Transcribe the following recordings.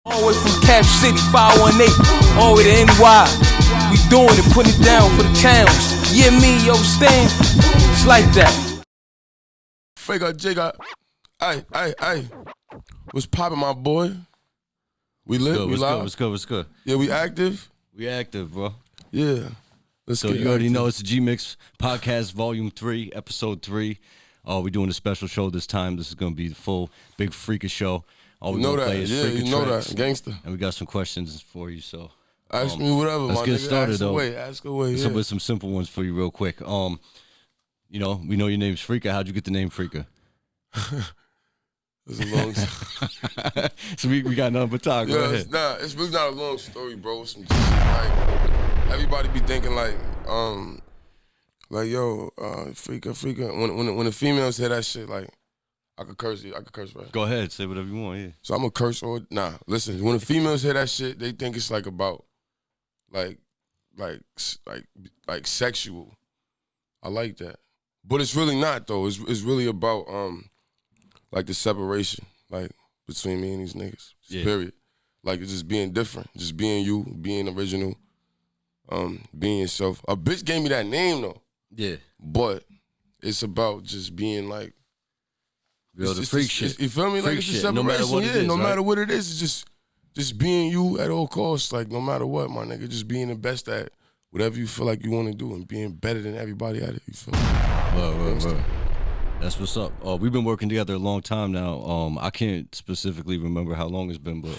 All the way from Cap City, 518, all the way to NY. We doing it, putting it down for the towns. Yeah, me, yo, Stan. It's like that. Freaka, Jigga. Hey. What's poppin', my boy? We lit? We live? What's good? Yeah, we active? We active, bro. Yeah. So you already know it's the GMIX podcast, volume 3, episode 3. We're doing a special show this time. This is going to be the full big Freaka show. All we gonna play is Freaka you know tracks, that, gangster. And we got some questions for you, so ask me whatever, let's my get nigga. started, ask though. Ask away, yeah. With some simple ones for you real quick. We know your name's Freaka. How'd you get the name Freaka? It's a long story. So we got nothing but talk. Go ahead. It's really not a long story, bro. Some just like everybody be thinking like yo, Freaka. When the females hear that shit, like I could curse, right? Go ahead, say whatever you want. Yeah. So I'm gonna curse or nah. Listen, when the females hear that shit, they think it's like about like sexual. I like that, but it's really not though. It's really about like the separation, like between me and these niggas. Yeah. Period. Like it's just being different, just being you, being original, being yourself. A bitch gave me that name though. Yeah. But it's about just being like. The freak shit. You feel me? Like it's a separation. No matter what it is, matter what it is, it's just being you at all costs. Like no matter what, my nigga, just being the best at whatever you feel like you want to do and being better than everybody at it. You feel me? Well. That's what's up. We've been working together a long time now. I can't specifically remember how long it's been, but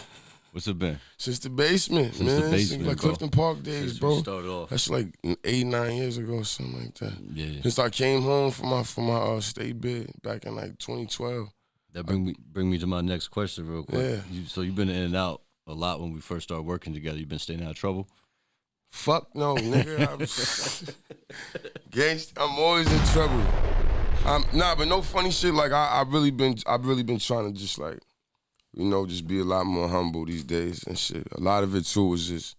what's it been? Since the basement, man. Since like Clifton Park days, since bro. We started off. That's like 8-9 years ago or something like that. Yeah. Since I came home from my state bid back in like 2012. That bring me to my next question real quick. Yeah. So you've been in and out a lot when we first started working together. You've been staying out of trouble? Fuck no, nigga. I'm always in trouble. But no funny shit. Like I've really been trying to just like, just be a lot more humble these days and shit. A lot of it too was just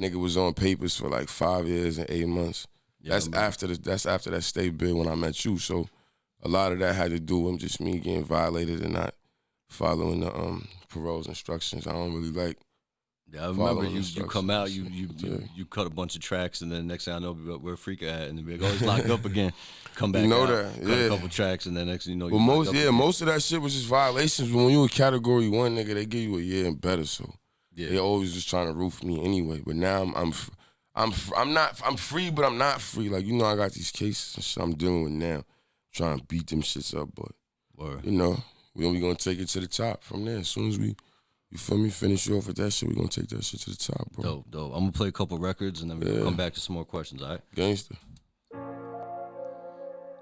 nigga was on papers for like 5 years and 8 months. Yeah, that's after that state bid when I met you. So a lot of that had to do with just me getting violated and not following the parole's instructions. I don't really like. Yeah, I remember you come out, you cut a bunch of tracks, and then next thing I know, where Freaka at, and then we're always locked up again. Come back, cut a couple tracks, and then next thing you know, most of that shit was just violations. But when you were Category 1, nigga, they give you a year and better. So they always just trying to roof me anyway. But now I'm free, but I'm not free. Like I got these cases and shit I'm dealing with now, trying to beat them shits up. But we gonna take it to the top from there as soon as we. You feel me? Finish you off with that shit. We're going to take that shit to the top, bro. Dope. I'm going to play a couple records, and then we're going to come back to some more questions, all right? Gangster.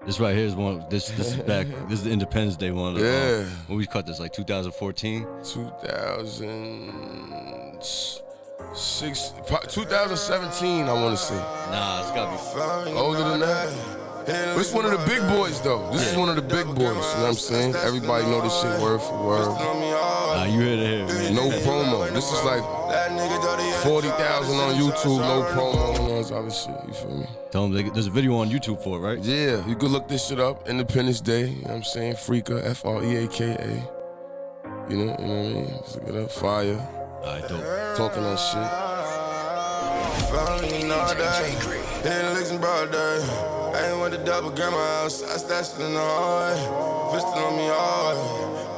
This right here is one. This is back. This is the Independence Day one. When we cut this, like 2014? 2017, I want to say. Nah, it's got to be older than that. It's one of the big boys, though. This is one of the big boys, you know what I'm saying? Everybody know this shit word for word. Nah, you heard it here, man. No promo. This is like 40,000 on YouTube, no promo and all this other shit, you feel me? Tell them there's a video on YouTube for it, right? Yeah, you could look this shit up, Independence Day, you know what I'm saying? Freaka, Freaka. You know what I mean? Just look it up, fire. All right, dope. Talking that shit. I ain't with the double grandma house, I stashed in the hallway. Pistol on me hard.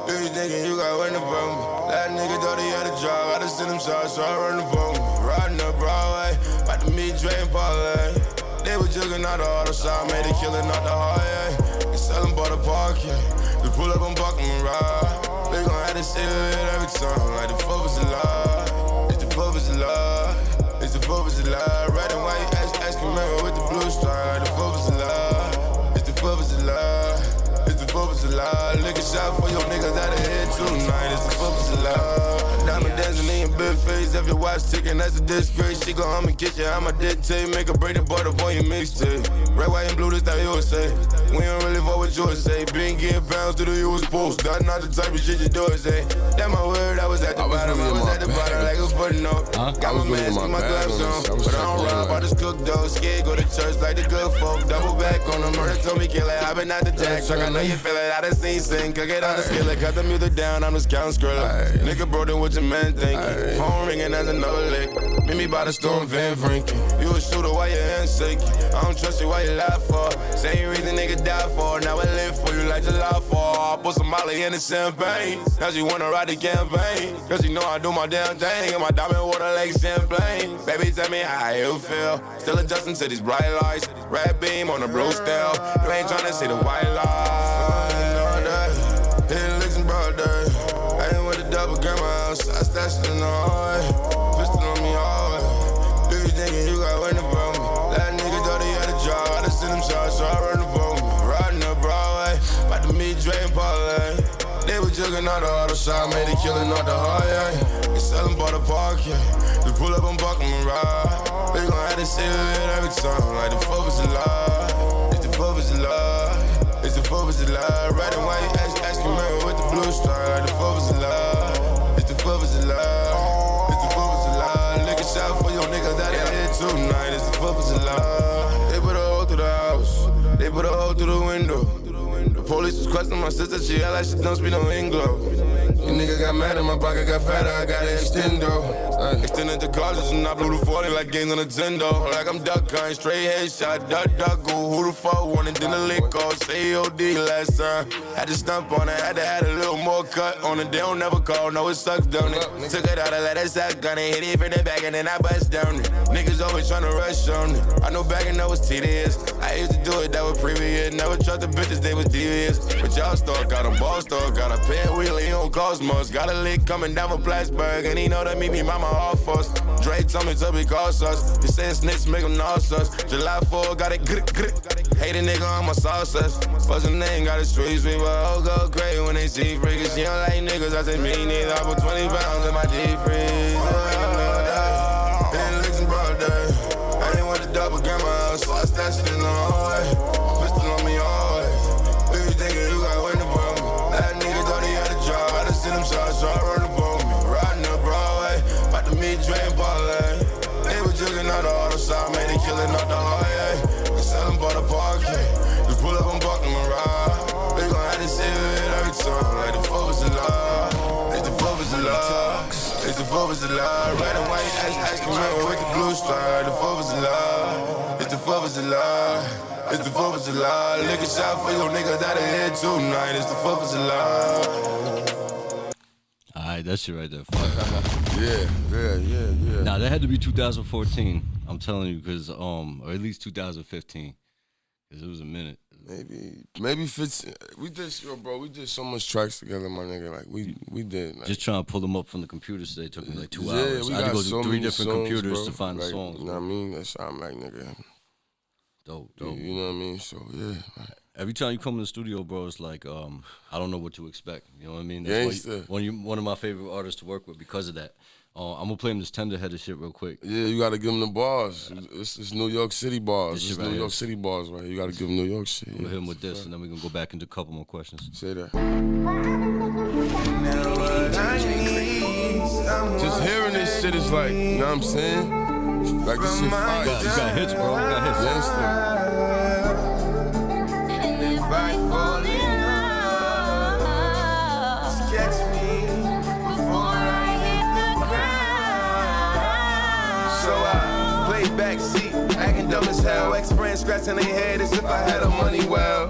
Do you thinking you got waiting for me? That nigga thought he had a job, I just sent him shots, so I run the phone. Riding up Broadway, about to meet Dre and Parlay. They were jugging out the auto shop, made a killing out the highway. And selling by the parking, just pull up on Buckham and ride. They gon' have to say it every time, like the 4th is July. It's the 4th of July. It's the 4th of July. Red and white, ice cream man with the blue stripe. The 4th of July. It's the 4th of July. It's the 4th of July. Lick a shot for your niggas out of here tonight. It's the 4th of July. Diamond dancing in your big face. If your watch ticking, that's a disgrace. She go home and get you. I'ma dictate. Make a braided butter on your mixtape. Red, white, and blue, this that you would say. We don't really fuck with yours, say. Been getting pounds to the US post. That's not the type of shit you do, say. That my word, I was at the bottom. I was at the bottom like a footnote. Got my mask and my gloves on. But I don't rob, I just cook dough. Scared, go to church like the good folk. Double back on the murder, told me kill it. I been out the jack truck. I know you feel it. I done seen sing. Cook it on the skillet. Cut the music down, I'm just counting skrilla. Nigga, bro, then what your man thinking? Phone ringing, that's another lick. Meet me by the storm, Van Franken. You a shooter, why your hands shaking? I don't trust you, why you lie for? Same reason nigga die for. Now I live for you like July 4. I put some Molly in the champagne. Now she wanna ride the campaign. Cause you know I do my damn thing. And my diamond water like champagne. Baby, tell me how you feel. Still adjusting to these bright lights. Red beam on the blue style. You ain't tryna see the white light. Hitting licks and broad day. I ain't with the double grandma house. I stashed in the hallway. Pistol on me hard. Do you thinking you got waiting about me? That nigga thought he had a job. I done sent him shots, so I run the boat. Riding up Broadway. About to meet Dre and Parlay. They was jugging out the auto shop. Made it killing out the hard, yeah. They sellin' by the park, yeah. Just pull up and buck 'em and ride. We gon' have to say it every time. Like the 4th of July. It's the 4th of July. It's the 4th of July. Red and white, asking me with the blue stripe. Like the 4th of July. It's the 4th of July. It's the 4th of July. Lick a shot for your niggas that ain't here tonight. It's the 4th of July. They put a hole through the house. They put a hole through the window. The police was questioning my sister. She act like she don't speak no English. You nigga got mad in my pocket, got fatter, I got an extendo. Extended the college and I blew the 40 like games on Nintendo. Like I'm duck hunting, straight headshot, duck, go. Who the fuck wanted, then the lick off. Say OD last time. Had to stump on it, had to add a little more cut on it. They don't never call, no it sucks, don't it? Took it out and let it suck on it. Hit it from the back and then I bust down it. Niggas always tryna rush on it. I know back and that was tedious. I used to do it, that was previous. Never trust the bitches, they was devious. But y'all still got a ball store, got a pen wheel, he on Cosmos. Got a lick coming down from Plattsburgh, and he know that meet me mama off us. Dre told me to be cautious. He said snitch make him nauseous. July 4 got it grit. Hate a nigga on my sauces. What's her name? Got a street sweep, but all go crazy when they see freakers. She don't like niggas, I said me neither. I put 20 pounds in my deep freeze. Hitting licks and broad day. I ain't with the double grandma house, so I stashed in the hallway. Pistol on me always. Who you thinking you got waiting for me? That nigga thought he had a job. I done sent him shots, so I run the boat. Riding up Broadway. About to meet Dre and Parlay. They was jugging out the auto shop. Made it killing out the hard, yeah. They sellin' by the park, yeah. Just pull up and buck 'em and ride. We gon' have to say it every time. Like the 4th of July. It's the 4th of July. It's the 4th of July. Red and white, ice cream with the blue stripe. The 4th of July. It's the 4th of July. It's the 4th of July. Lick a shot for your niggas that are here tonight. It's the 4th of July. Alright, that shit right there. Fuck. Yeah. Nah, that had to be 2014. I'm telling you, because or at least 2015, because it was a minute. Maybe 15. We did so much tracks together, my nigga. Like we did. Like, just trying to pull them up from the computers today took me like 2 yeah, hours. We I had to go so through 3 different songs, computers bro. to find like, the songs. You know what I mean? That's how I'm like, nigga. Dope. You know what I mean? So yeah. Every time you come in the studio, bro, it's like I don't know what to expect. You know what I mean? That's one of my favorite artists to work with because of that. I'm gonna play him this Tenderheaded shit real quick. Yeah, you gotta give him the bars. It's New York City bars. This It's shit right New York here. City bars, right? You gotta give him New York shit. We'll hit him with this, and then we're gonna go back into a couple more questions. Say that. Just hearing this shit is like, you know what I'm saying? Like this shit fire. You got hits, bro. You got hits. Backseat, acting dumb as hell. Ex-friends scratching their head as if I had a money well.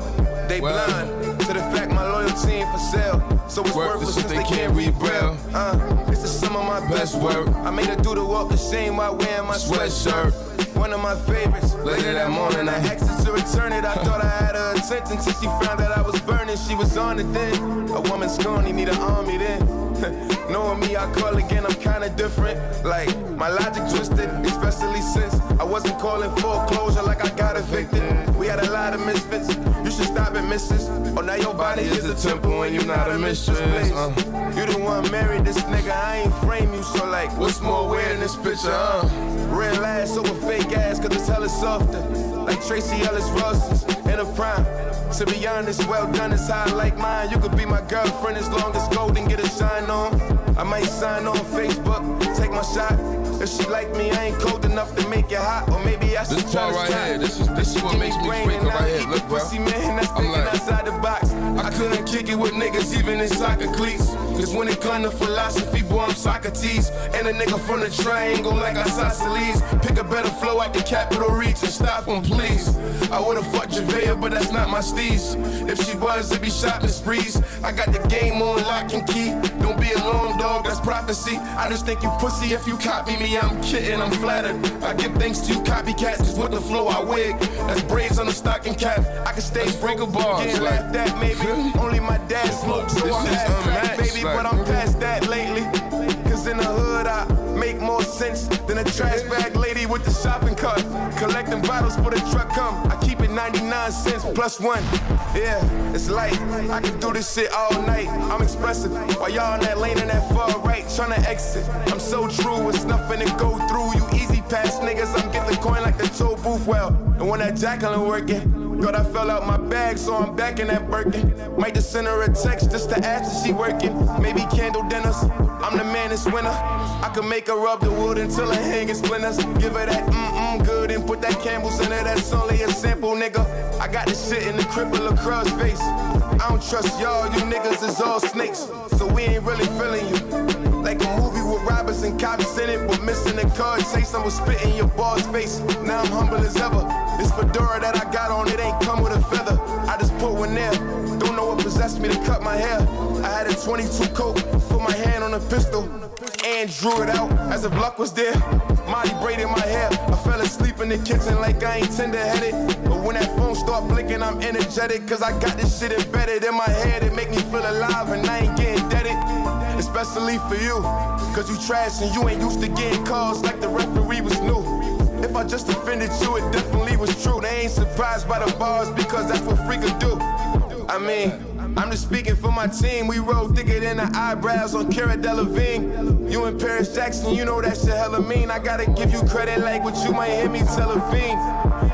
They blind to the fact my loyalty ain't for sale. So it's worthless since they can't read braille. This is some of my best work. I made her do the walk of shame while wearing my sweatshirt. One of my favorites. Later that morning, I asked her to return it. I thought I had her attention till she found that I was burning. She was on it then. A woman scorning me to army then. Knowing me, I call again, I'm kinda different. Like, my logic twisted, especially since I wasn't calling foreclosure like I got evicted. We had a lot of misfits, you should stop it, missus. Oh, now your body is a temple and you're not a mistress, please. You the one married this nigga, I ain't frame you, so like, What's more weird in this picture, Real ass over fake ass, cause it's hella softer. Like Tracy Ellis Ross in a prime. To be honest, well done is how I like mine. You could be my girlfriend as long as golden get a shine on. I might sign on Facebook, take my shot. If she like me, I ain't cold enough to make it hot. Or maybe I should this part right here, this is what makes me freak right here. Look, bro. Pussy man, that's thinking like, outside the box. I couldn't kick it with niggas even in soccer cleats. Cause when it come to philosophy, boy, I'm Socrates. And a nigga from the triangle like isosceles. Pick a better flow out the Capitol Reach and stop him, please. I would've fucked Javea, but that's not my steez. If she was, it'd be shopping sprees. I got the game on lock and key. Don't be alarmed, dog, that's prophecy. I just think you pussy if you copy me. I'm kidding, I'm flattered. I give thanks to you copycats, cause with the flow I wig. That's braids on the stocking cap. I can stay Freaka bars. Getting laughed at, maybe. Only my dad smoked, so I'm half crack, baby. But I'm past that lately. Cause in the hood I make more sense than a trash bag lady with the shopping cart. Collecting bottles for the truck come. I keep it 99 cents plus one. Yeah, it's light. I can do this shit all night. I'm expressive. While y'all in that lane in that far right, tryna exit. I'm so true, it's nothing to go through. You easy pass niggas, I'm get the coin like the toll booth. Well, and when that Jacqueline working, God, I fell out my bag, so I'm back in that Birkin. Might just send her a text just to ask if she working. Maybe candle dinners. I'm the man this winter. I can make her rub the wood until her hand gets splinters. Give her that good and put that Campbell's in her. That's only a sample, nigga. I got this shit in the cripple across face. I don't trust y'all, you niggas is all snakes. So we ain't really feeling you. Like a movie with robbers and cops in it, but missing the card chase. I was spitting your boss face. Now I'm humble as ever. This fedora that I got on, it ain't come with a feather. I just put one there. Don't know what possessed me to cut my hair. I had a 22 coat, put my hand on a pistol, and drew it out as if luck was there. Molly braided my hair. I fell asleep in the kitchen like I ain't tender-headed. But when that phone start blinking, I'm energetic. Cause I got this shit embedded in my head. It make me feel alive and I ain't getting deaded. Especially for you, cause you trash and you ain't used to getting calls like the referee was new. If I just offended you, it definitely was true. They ain't surprised by the bars because that's what Freaka do. I mean, I'm just speaking for my team. We roll thicker than the eyebrows on Cara Delevingne. You and Paris Jackson, you know that shit hella mean. I gotta give you credit like what you might hear me tell a fiend.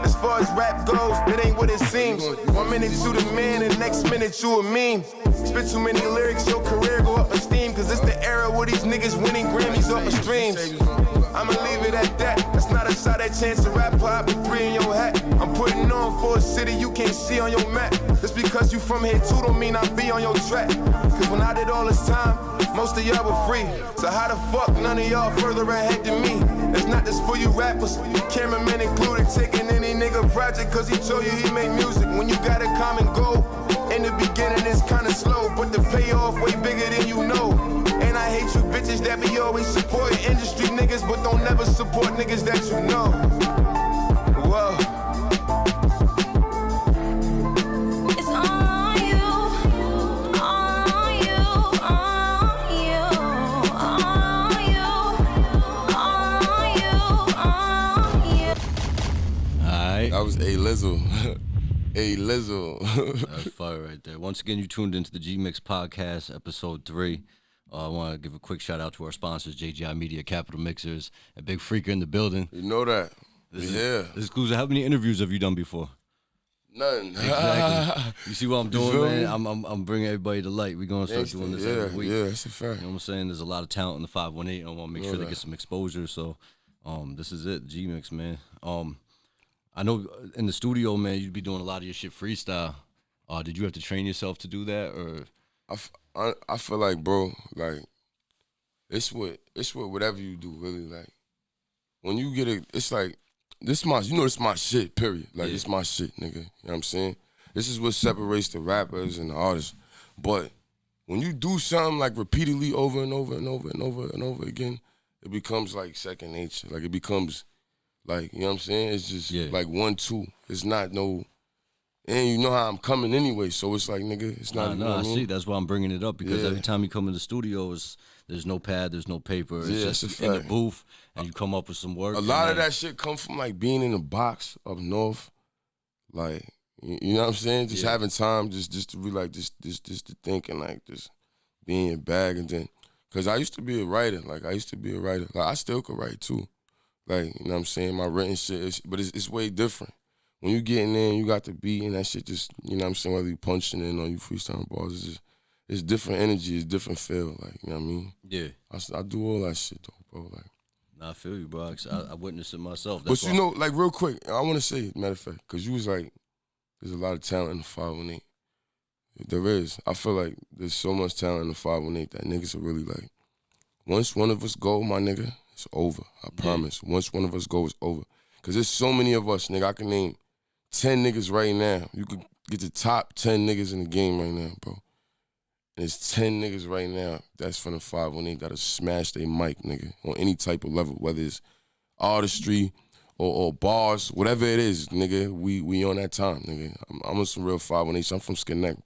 As far as rap goes, it ain't what it seems. 1 minute you the man, and next minute you a meme. Spit too many lyrics, your career go up in steam. Cause it's the era where these niggas winning Grammys off of streams. I'ma leave it at that. That's not a shot at chance to rap pop with 3 in your hat. I'm putting on for a city you can't see on your map. Just because you from here too don't mean I be on your track. Cause when I did all this time, most of y'all were free. So how the fuck none of y'all further ahead than me? It's not just for you rappers, cameraman included. Taking any nigga project cause he told you he made music. When you got a common goal, in the beginning it's kinda slow, but the payoff way bigger than you know. And I hate you bitches that be always supporting industry niggas, but don't never support niggas that you know. Whoa. It's on you, on you, on you, on you, on you, on you. Alright. That was A Lizzo. A Lizzo. That's fire right there. Once again, you tuned into the GMIX podcast, episode 3. I want to give a quick shout out to our sponsors, JGI Media, Capital Mixers, and Big Freaka in the building. You know that. This Yeah. is cool. So how many interviews have you done before? None. Exactly. You see what I'm doing, feel man? me? I'm bringing everybody to light. We're gonna start doing this every week. Yeah, that's a fact. You know what I'm saying? There's a lot of talent in the 518. I want to make sure they get some exposure. So, this is it, GMIX, man. I know in the studio, man, you'd be doing a lot of your shit freestyle. Did you have to train yourself to do that, or? I feel like, bro, like it's what whatever you do, really. Like when you get it, it's like this my shit. Period. Like it's my shit, nigga. You know what I'm saying? This is what separates the rappers and the artists. But when you do something like repeatedly over and over and over and over and over again, it becomes like second nature. Like it becomes like, you know what I'm saying? It's just like 1-2. It's not no. And you know how I'm coming anyway, so it's like, nigga, it's not. No, I see. That's why I'm bringing it up, because every time you come in the studio, there's no pad, there's no paper. It's just in the booth, and you come up with some work. A lot of that shit come from like being in a box up north, like you know what I'm saying. Just having time, just to be like, just to think and like just be in your bag, and then Cause I used to be a writer. Like I still could write too. Like, you know what I'm saying? My written shit, but it's way different. When you get in there and you got the beat and that shit just, you know what I'm saying, whether you punching in or you freestyling bars, it's different energy, it's different feel, like, you know what I mean? Yeah. I do all that shit though, bro. Like, Nah, I feel you, bro. I witnessed it myself. but you know, like real quick, I want to say, matter of fact, because you was like, there's a lot of talent in the 518. There is. I feel like there's so much talent in the 518 that niggas are really like, once one of us go, my nigga, it's over. I promise. Once one of us go, it's over. Because there's so many of us, nigga. I can name 10 niggas right now. You could get the top 10 niggas in the game right now, bro. And it's 10 niggas right now that's from the 518 that'll smash they mic, nigga, on any type of level, whether it's artistry or bars, whatever it is, nigga, we on that time, nigga. I'm on some real 518 shit. I'm from Skinneck,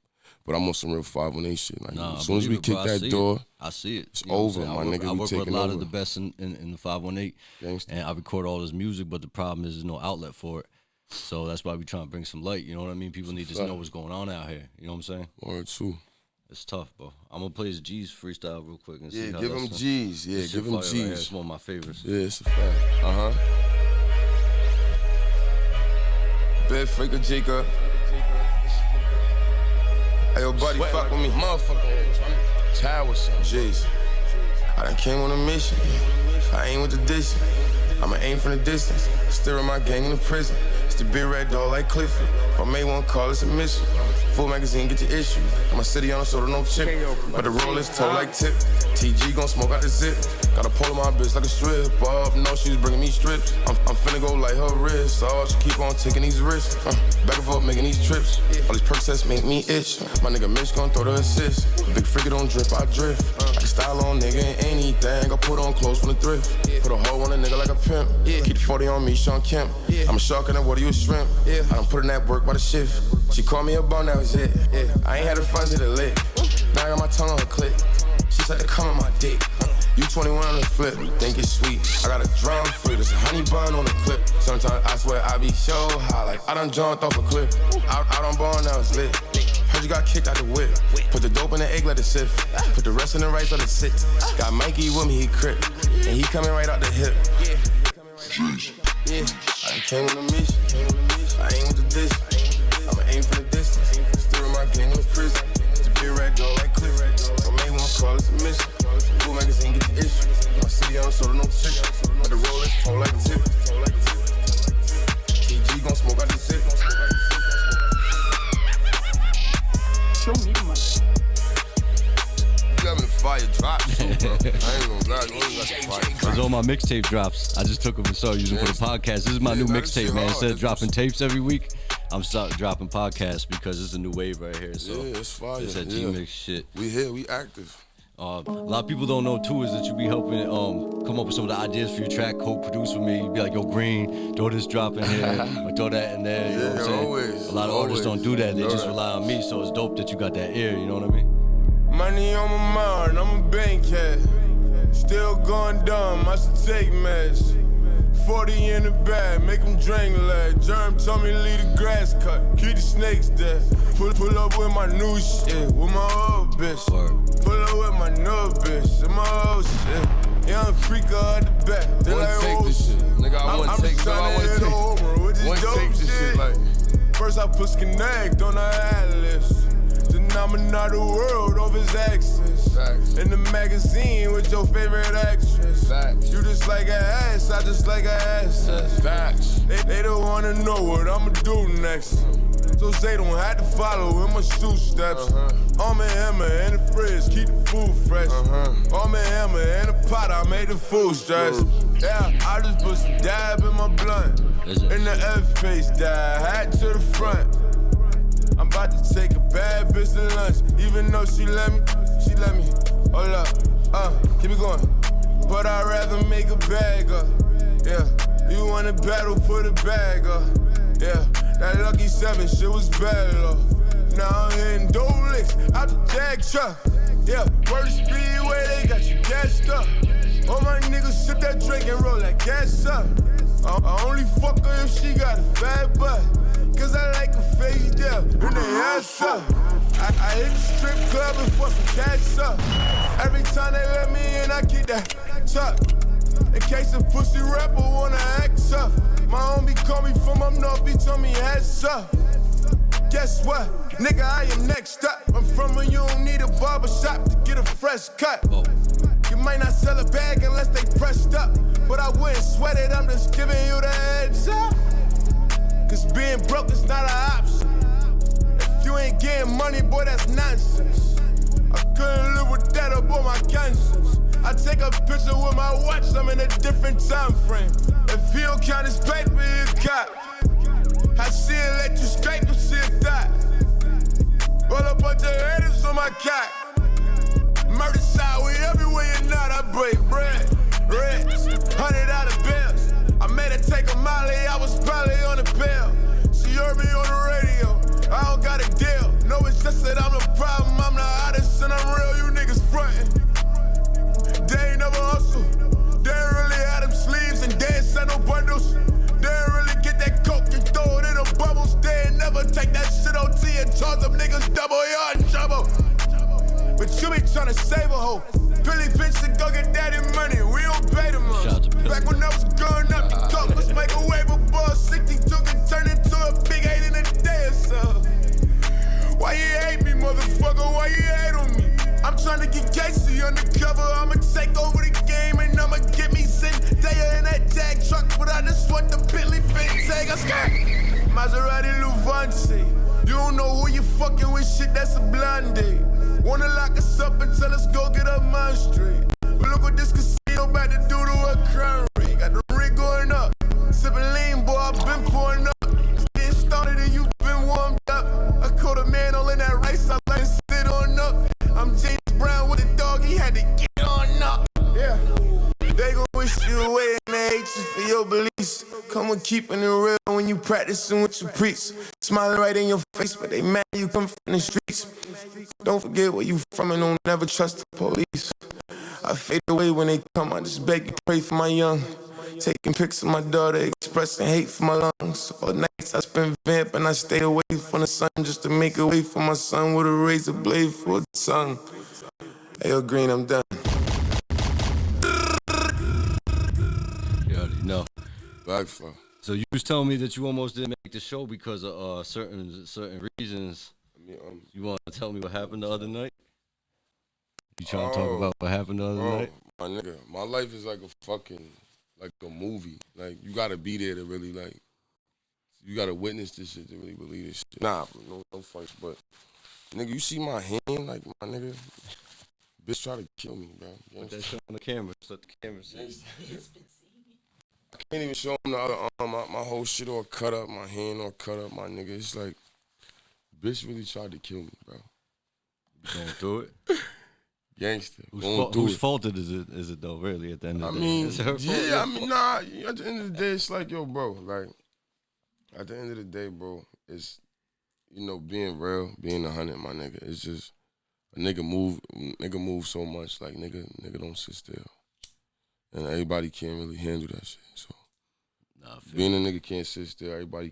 but I'm on some real 518 shit. Like, Nah, as soon as we kick that door, I see it. It's You know what I'm over, saying? my nigga. I We work with taking a lot over. of the best in the 518, Gangsta. and I record all this music, but the problem is there's no outlet for it. So that's why we trying to bring some light. You know what I mean? People need to know what's going on out here. You know what I'm saying? Or two. It's tough, bro. I'm gonna play his G's freestyle real quick and see Yeah, how give that's him done. G's. Yeah, This give shit him fire right here. G's. It's one of my favorites. Yeah, it's a fact. Bad Freaka Jacob. Hey, yo, buddy, fuck with me. Motherfucker. Child with something. Jeez. I done came on a mission. I ain't with the dish. I'ma aim from the distance. Steering my gang in the prison. It's the big red dog like Clifford. If I made one call, it's a mission. Full magazine, get your issue. My city on a soda, no chip. But the roll is toe like tip. TG gon' smoke out the zip. Got a pole on my bitch like a strip. Bob, no, she was bringing me strips. I'm finna go like her wrist. Oh, she keep on taking these risks. Back and forth making these trips. All these Percocets make me itch. My nigga Mitch gon' throw the assist. Big Freaka don't drip, I drift. I can style on nigga in anything. I put on clothes from the thrift. Put a hoe on a nigga like a pimp. Keep the 40 on me, Sean Kemp. I'm a shark in the water, you a shrimp. I done put in that work by the shift. She called me a bum, that was it. I ain't had a fun to the lit. Now I got my tongue on her clit. She said to come on my dick. You 21 on the flip, think it's sweet. I got a drum for this honey bun on the clip. Sometimes I swear I be so high, like I done jumped off a cliff. Out on bar, now it's lit. Heard you got kicked out the whip. Put the dope in the egg, let it sift. Put the rest in the rice, let it sit. Got Mikey with me, he crip. And he coming right out the hip. Yeah, I came on a mission. I ain't with the dish. I'ma aim for the distance. Steering my gang in the prison. It's the big red dog like Cliff. I made one call, it's a mission. Full magazine, get the issue. My city on soda, no chick. But the roll is toe like tip. TG gon' smoke out the zip. Show me the money. You got me fire drops too, bro. I ain't gonna lie, you only got the fire drops. These all my mixtape drops. I just took them and started using them for the podcast. This is my new Yeah, this mixtape, shit man. hard. Instead of This dropping is- tapes every week, I'm starting dropping podcasts because it's a new wave right here. So Yeah, it's fire. It's that Yeah. GMIX shit. We here, we active. A lot of people don't know too is that you be helping come up with some of the ideas for your track, co-produce with me. You be like, yo, Green, throw this drop in here, or throw that in there. You know what I'm saying? always, A lot of artists don't do that. They just rely on me. So it's dope that you got that ear. You know what I mean? Money on my mind, I'm a bank cat. Still going dumb, I should take meds. 40 in the bag, make them drink lead. Germ told me leave the grass cut, keep the snakes dead. Pull up with my new shit, with my old bitch. Pull up with my new bitch, and my old shit. Young Freaka at the back, they One like take old this shit. Nigga, I I'm wanna just take, tryna I wanna hit take. over with this One dope take this shit like. First I put Connect on the atlas. Then I'm another world of his access. Facts. In the magazine with your favorite actress. Facts. You just like an ass, I just like an assets. Facts. They don't wanna know what I'ma do next. So they don't have to follow in my shoe steps. Arm and hammer in the fridge, keep the food fresh. Arm and hammer in the pot, I made the food stress. Yeah, I just put some dab in my blunt. In the F-face, dab, hat to the front. I'm about to take a bad bitch to lunch. Even though she let me. Hold up, keep it going. But I'd rather make a bag up. Yeah, you wanna battle, put a bag up. Yeah, that lucky 7 shit was bad, though. Now I'm hitting dope licks out the jag truck. Yeah, word speed where they got you gassed up. All my niggas sip that drink and roll that gas up. I only fuck her if she got a fat butt. Cause I like a face there and they ass up. I hit the strip club and for some cash up. Every time they let me in, I keep that tuck. In case a pussy rapper wanna act tough. My homie call me from up north, he told me heads up. Guess what? Nigga, I am next up. I'm from where you don't need a barber shop to get a fresh cut. You might not sell a bag unless they pressed up. But I wouldn't sweat it, I'm just giving you the heads up. Cause being broke is not an option. If you ain't getting money, boy, that's nonsense. I couldn't live with that up on my conscience. I take a picture with my watch, I'm in a different time frame. If he don't count his paper, he a cop. I see it, let you scrape the shit that. Roll a bunch of haters on my cock. Murder shot, we everywhere you're not. I break bread, reds, $100 bills. I made her take a molly, I was probably on a pill. She heard me on the radio, I don't got a deal. No, it's just that I'm the problem, I'm the hottest and I'm real, you niggas frontin'. They ain't never hustle, they ain't really had them sleeves and they ain't send no bundles. They ain't really get that coke and throw it in the bubbles. They ain't never take that shit on T and charge them niggas double, y'all in trouble. But you be tryna save a hoe. Billy bitch to go get daddy money, we don't pay them up. Back when I was growing up, the coke was make a wave of ball 62 can turn into a big 8 in a day or so. Why you hate me, motherfucker? Why you hate on me? I'm tryna get Casey undercover, I'ma take over the game and I'ma get me Zendaya in that tag truck, but I just want the Bentley big tag. I skirt Maserati Luvante. You don't know who you fucking with, shit, that's a blondie. Wanna lock us up and tell us go get up my street. But look what this casino about to do to a crime rate. Got the rig going up, sipping lean, boy, I've been pouring up. Getting started and you been warmed up. I caught a man all in that rice, I like to sit on up. I'm James Brown with a dog, he had to get on up. Yeah, they gon' wish you away and they hate you for your beliefs. Come with keeping it real when you practicing what you preach. Smiling right in your face, but they mad you come from the streets. Don't forget where you from and don't never trust the police. I fade away when they come, I just beg you pray for my young. Taking pics of my daughter, expressing hate for my lungs. All nights I spend vamping, I stay away from the sun just to make a way for my son with a razor blade for a tongue. Hey, yo, Green, I'm done. You already know. Backflow. So you was telling me that you almost didn't make the show because of certain reasons. You want to tell me what happened the other night? You trying to talk about what happened the other night? My nigga, my life is like a movie. Like, you gotta be there to really, like, you gotta witness this shit to really believe this shit. Nah, bro, no fights, but, nigga, you see my hand, like, my nigga, bitch try to kill me, bro. Put that shit on the camera, so let the camera see. I can't even show him the other arm. My whole shit all cut up, my hand all cut up, my nigga. It's like, bitch really tried to kill me, bro. You going through it? Gangster. Whose fault is it though, really, at the end of the day? Is it her fault? Yeah, I mean, nah, at the end of the day, it's like, yo, bro, like, at the end of the day, bro, it's, you know, being real, being 100, my nigga. It's just, a nigga move so much, like, nigga don't sit still. And everybody can't really handle that shit, so. Being a nigga can't sit still, everybody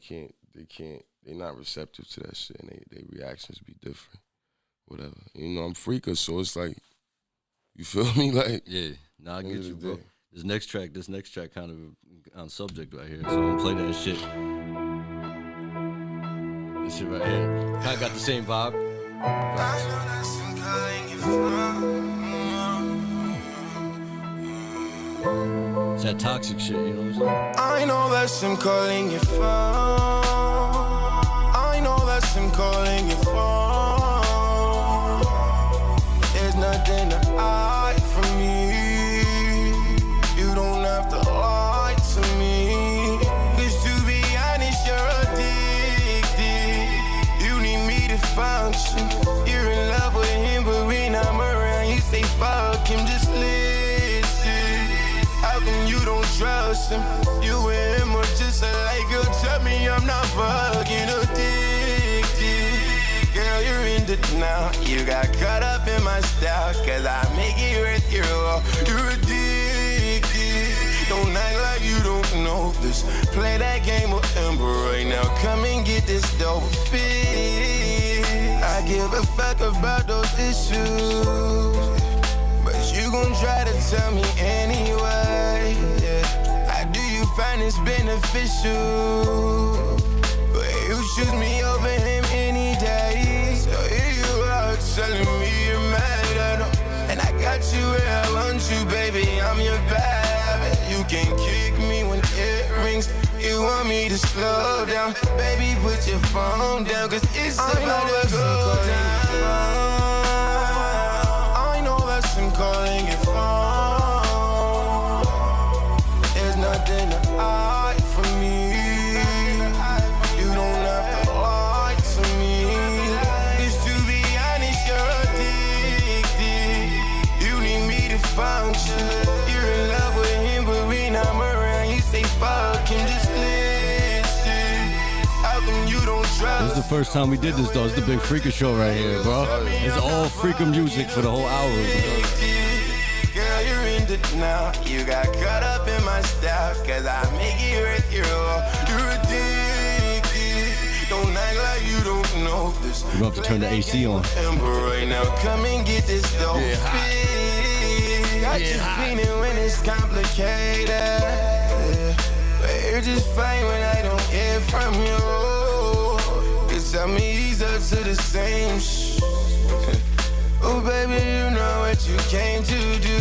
they not receptive to that shit, and they reactions be different, whatever. You know, I'm Freaka, so it's like, you feel me? Like, yeah, nah, I get you, bro. This next track kind of on subject right here, so I'm gonna play that shit. This shit right here, kind of got the same vibe. It's that toxic shit, you know what I'm saying? I know that's him calling your phone. I know that's him calling your phone. There's nothing to hide from me. You don't have to lie to me. 'Cause to be honest, you're addicted. You need me to function. You're in love with him, but when I'm around, you say fuck him, just listen. How come you don't trust him? You and him are just alike. Girl, tell me I'm not fucking addicted. Girl, you're in it now. You got caught up in my style, 'cause I make it worth your while. You're addicted. this. Play that game with Ember right now. Come and get this dope fit. I give a fuck about those issues, but you gon' try to tell me anyway. Yeah. How do you find this beneficial? But you choose me over him any day. So here you are telling me you're mad at him, and I got you where I want you, baby. I'm your baby. You can kick me when it rings. You want me to slow down, baby, put your phone down, cause it's about to go down. I know that's him calling your phone. There's nothing to hide from me. You don't have to lie to me. Just to be honest, you're addicted. You need me to function. You're in love with him, but when I'm around, you say fuck him. Just this is the first time we did this, though. It's the big Freaka show right here, bro. It's all Freaka music for the whole hour, bro. Girl, you're into it now. You got caught up in my style, cause I make it worth your all. You're addicted. Don't act like you don't know this. You're gonna have to turn the AC on. Right now, come and get this dope fit. Got you feeling when it's complicated. But you're just fine when I don't hear from you. Tell me he's up to the same shit. Oh, baby, you know what you came to do.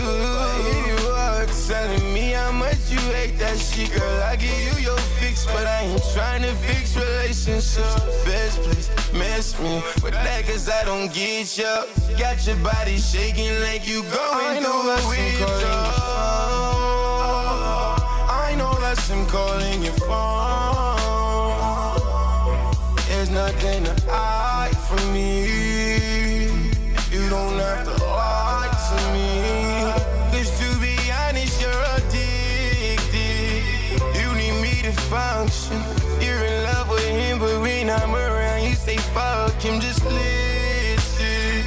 You are telling me how much you hate that shit. Girl, I give you your fix, but I ain't trying to fix relationships. Best place, mess me with that, cause I don't get you. Got your body shaking like you going through a withdrawal. I know that's him calling your phone. There's nothing to hide from me. You don't have to lie to me. Cause to be honest, you're addicted. You need me to function. You're in love with him, but when I'm around, you say fuck him. Just listen.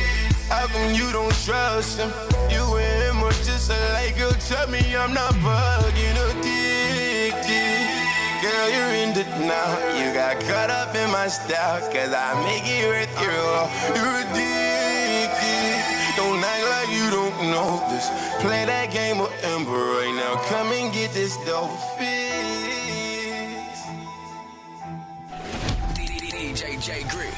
How come you don't trust him? You and him are just alike. Girl, tell me I'm not bugging, addicted. Girl, you're in it now. You got caught up in my style, cause I make it worth your all. You're addicted. Don't act like you don't know this. Play that game with Ember right now. Come and get this dope fix. DJ J Grit.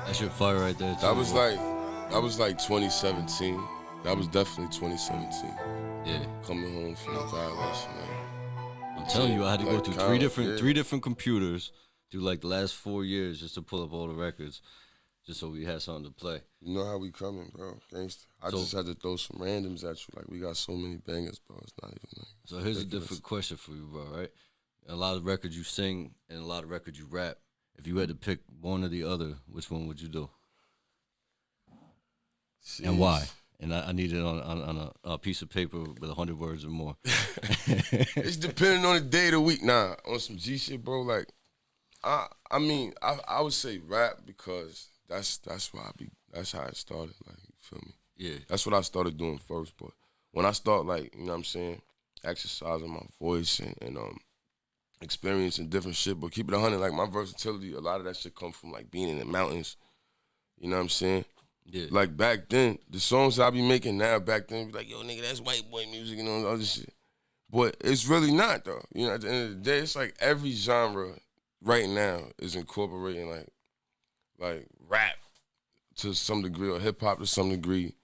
That shit fire right there, too. That was like 2017. That was definitely 2017. Yeah. Coming home from the violation, like. I'm telling you, I had to go Like through college, three different computers through like the last 4 years just to pull up all the records, just so we had something to play. You know how we coming, bro. Gangsta. I just had to throw some randoms at you. Like, we got so many bangers, bro. It's not even like. So here's a different question for you, bro, right? A lot of records you sing and a lot of records you rap. If you had to pick one or the other, which one would you do? Jeez. And why? And I need it on a piece of paper with 100 words or more. It's depending on the day of the week. Nah, on some G shit, bro. Like, I mean, I would say rap because that's how it started. Like, you feel me? Yeah. That's what I started doing first. But when I start, like, you know what I'm saying, exercising my voice and experiencing different shit, but keep it 100, like, my versatility, a lot of that shit comes from, like, being in the mountains. You know what I'm saying? Yeah. Like, back then, the songs I be making now, back then, be like, yo, nigga, that's white boy music and all that other shit. But it's really not, though. You know, at the end of the day, it's like every genre right now is incorporating, like rap to some degree or hip-hop to some degree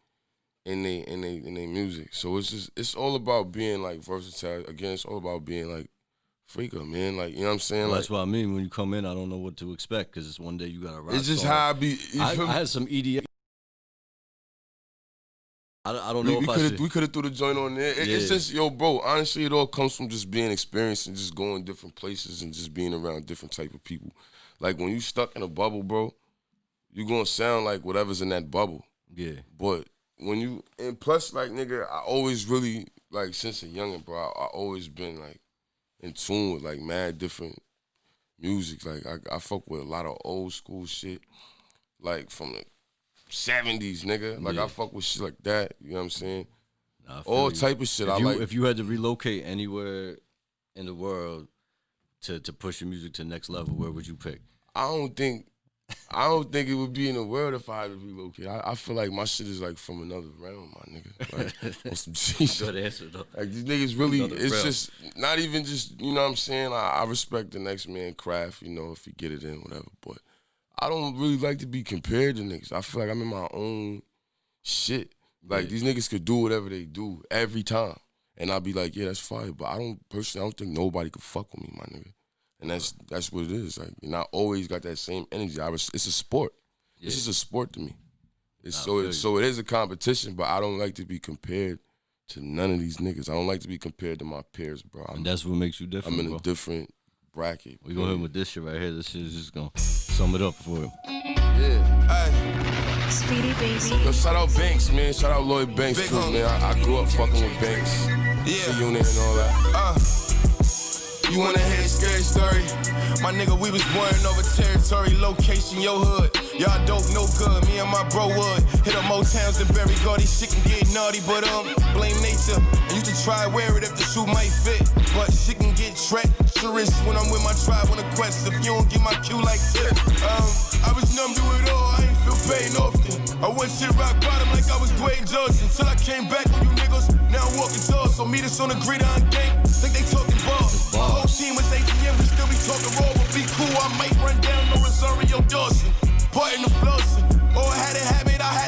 in they music. So it's all about being, like, versatile. Again, it's all about being, like, Freaka, man. Like, you know what I'm saying? Well, like, that's what I mean. When you come in, I don't know what to expect because it's one day you got to rock. it's just star. how I be. I had some EDM. I don't know if I should. We could have threw the joint on there. It's just, yo, bro, honestly, it all comes from just being experienced and just going different places and just being around different type of people. Like, when you stuck in a bubble, bro, you gonna sound like whatever's in that bubble. Yeah. But when you, and plus, like, nigga, I always really, like, since a youngin', bro, I always been, like, in tune with, like, mad different music. Like, I fuck with a lot of old school shit, like, from the 70s, nigga. Like, I fuck with shit like that, you know what I'm saying? Nah, All type of shit. If you had to relocate anywhere in the world to push your music to the next level, where would you pick? I don't think it would be in the world if I had to relocate. I feel like my shit is like from another realm, my nigga. Like, on some G shit. Good answer though. Like these niggas really, Another it's realm. just not even just, you know what I'm saying? I respect the next man craft, you know, if he get it in, whatever. But I don't really like to be compared to niggas. I feel like I'm in my own shit. Like these niggas could do whatever they do every time. And I'll be like, yeah, that's fire. But I don't think nobody could fuck with me, my nigga. And that's what it is. Like, and I always got that same energy. It's a sport. Yeah. This is a sport to me. feel you. So it is a competition, but I don't like to be compared to none of these niggas. I don't like to be compared to my peers, bro. And that's what makes you different, I'm in bro. a different bracket. We go ahead with this shit right here. This shit is just gonna sum it up for him. Yeah. Speedy baby. Yo, shout out Banks, man. Shout out Lloyd Banks, Big too, homie. man. I grew up fucking with Banks. Yeah. Unit and all that. You wanna hear a scary story? My nigga, we was born over territory, location, your hood. Y'all dope, no good. Me and my bro would hit up Motowns and Berry Gordy. Shit can get naughty, but blame nature. And you can try wear it if the shoe might fit. But shit can get treacherous when I'm with my tribe on a quest. If you don't get my cue like tip. I was numb to it all, I ain't feel pain often. I went shit rock bottom like I was Dwayne Johnson. Till I came back on you niggas, now I'm walking tall. So meet us on the gridiron gang, think they talking ball. My whole team was ATM, we still be talking raw. But be cool, I might run down no Rosario Dawson. Part in the flossing. Oh, I had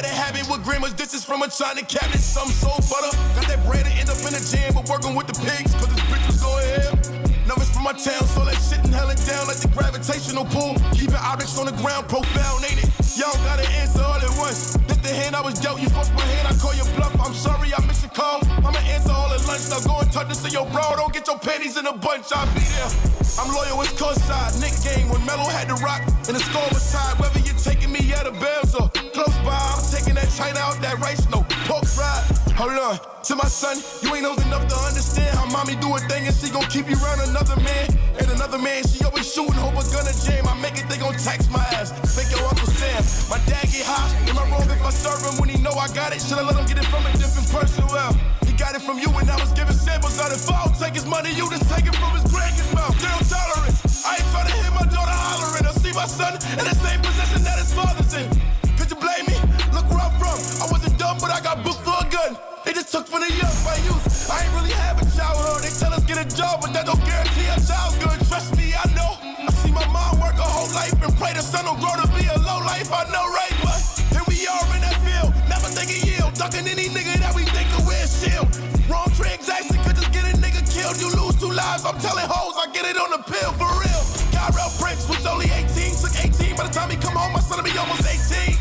a habit with grandma's dishes from a China cabinet. Some soul butter, got that bread and end up in the jam. But working with the pigs, cause this bitch was going ham. Numbers from my town, so that shit and hell it down like the gravitational pull. Keeping objects on the ground, profound, ain't it? Y'all gotta answer all at once. This the hand I was dealt, you fucked my hand, I call your bluff. I'm sorry, I missed your call. I'ma answer all at lunch. Now go and touch this to your bro. Don't get your panties in a bunch, I'll be there. I'm loyal, it's courtside. Nick game when Melo had the rock and the score was tied. Whether you're taking me out of bounds or close by, I'm taking that China out that rice, no pork fried. Hold on, to my son, you ain't old enough to understand how mommy do a thing and she gon' keep you around another man. And another man, she always shooting, hope a gunna jam. I make it, they gon' tax my ass. Thank your Uncle Sam. My dad get high, am I wrong if I serve him when he know I got it? Should I let him get it from a different person? Well, he got it from you and I was giving samples out. If I don't take his money, you just take it from his grandkid's mouth. Zero tolerance. I ain't tryna hear my daughter hollering. I see my son in the same position that his father's in. Could you blame me? Look where I'm from. I wasn't dumb, but I got booked for a gun. They just took for the young, my youth. I ain't really have a childhood. They tell us get a job, but that don't guarantee a child good. Trust me, I know. I see my mom work her whole life and pray the son don't grow to be a low life. I know, right? But here we are in that field, never think a yield. Ducking any nigga that we think will wear a shield. Wrong transaction could just get a nigga killed. You lose 2 lives. I'm telling hoes I get it on the pill for real. Guy Prince was only 18, took 18. By the time he come home, my son will be almost 18.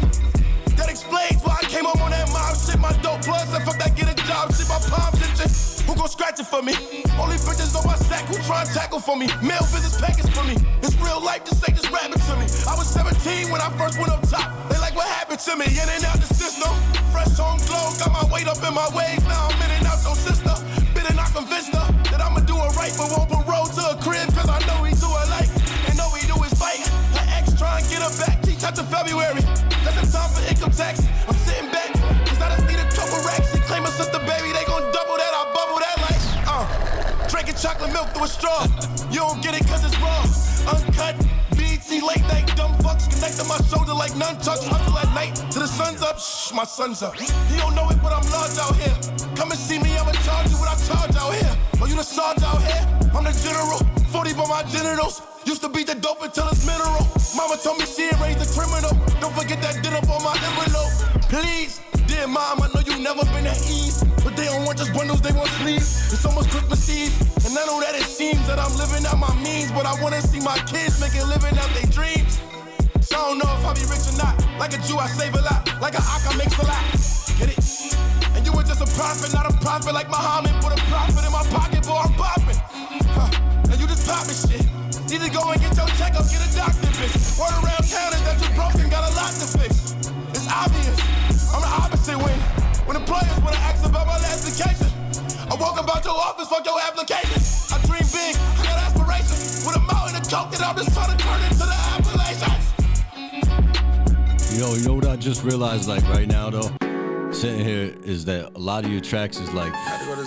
That explains why I came home on that mob shit. My dope plus, I fuck that get a job shit. My palms itching. Who gon' scratch it for me? Only bitches on my sack who try and tackle for me. Mail business package for me. It's real life, this ain't just rapping to me. I was 17 when I first went up top. They like what happened to me. In and out the system. Fresh home glow, got my weight up in my waves. Now I'm in and out your sister. Been and I convinced her that I'ma do it right, but won't parole to a crib. Cause I know he do it like, and all he do is fight. Her ex try and get her back. She touch in February. That's the time for income tax. I'm sitting back, cause I just need a couple racks. She claim her sister baby, they gon' double that. I bubble that like, drinking chocolate milk through a straw. You don't get it cause it's raw. Uncut, BET late night, dumb fucks connect to my shoulder like nunchucks. Hustle at night till the sun's up. Shh, my son's up. He don't know it, but I'm large out here. Come and see me, I'ma charge you what I charge out here. Oh, you the Sarge out here? I'm the general. 40 by my genitals. Used to beat the dope until it's mineral. Mama told me she ain't raised a criminal. Don't forget that dinner on my envelope. Please, dear mom, I know you never been at ease, but they don't want just bundles, they want sleeves. It's almost Christmas Eve, and I know that it seems that I'm living out my means, but I wanna see my kids making living out their dreams. So I don't know if I'll be rich or not. Like a Jew, I save a lot. Like a Ak, I make a lot. Get it? And you were just a prophet, not a prophet like Muhammad. Put a profit in my pocket, boy, I'm popping. And you just popping shit. Need to go and get your checkup, get a doctor, bitch. Word around town is that you broken, got a lot to fix. It's obvious, I'm the opposite way. When the players wanna ask about my last vacation, I walk about your office, fuck your application. I dream big, I got aspirations. With a mountain of coke that I'm just trying to turn into the Appalachians. You know what I just realized, like right now though, sitting here, is that a lot of your tracks is like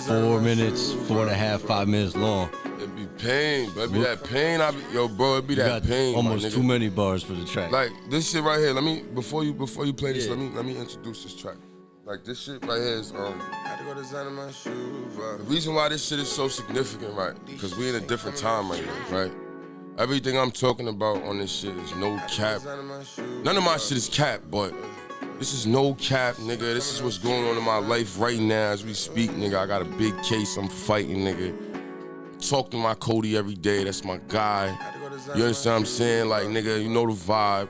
4 minutes, 4.5, 5 minutes long. It be pain, but it be that pain. Bro, it be You that got pain. almost my nigga. too many bars for the track. Like this shit right here. Let me before you play this. Yeah. Let me introduce this track. Like this shit right here is Had to go design my shoes, the reason why this shit is so significant, right? Because we in a different time right now, right? Everything I'm talking about on this shit is no cap. None of my shit is cap, but this is no cap, nigga. This is what's going on in my life right now as we speak, nigga. I got a big case I'm fighting, nigga. Talk to my Cody every day. That's my guy. You understand what I'm saying? Like, nigga, you know the vibe.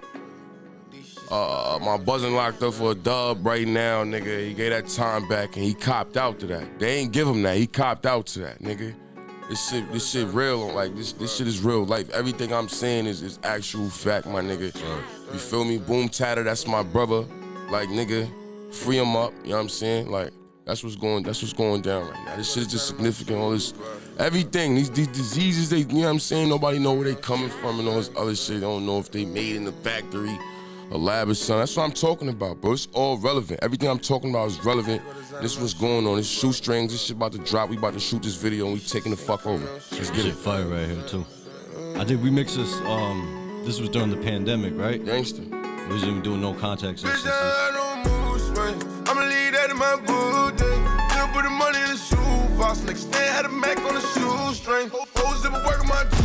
My buzzing locked up for a dub right now, nigga. He gave that time back and he copped out to that. They ain't give him that. He copped out to that, nigga. This shit real. Like, this shit is real life. Everything I'm saying is actual fact, my nigga. You feel me? Boom Tatter, that's my brother. Like, nigga, free him up. You know what I'm saying? Like, that's what's going down right now. This shit is just significant. All this, everything, these diseases, you know what I'm saying? Nobody know where they coming from and all this other shit. They don't know if they made in the factory, a lab or something. That's what I'm talking about, bro. It's all relevant. Everything I'm talking about is relevant. This is what's going on. This shoestrings, this shit about to drop. We about to shoot this video and we taking the fuck over. Let's get it. Fire right here too. I think we mixed this. This was during the pandemic, right? Gangster. We wasn't even doing no contact instances. I'ma leave that in my boot, then put the money in the shoebox. Next day had a Mac on the shoestring. Hoes zipper working my two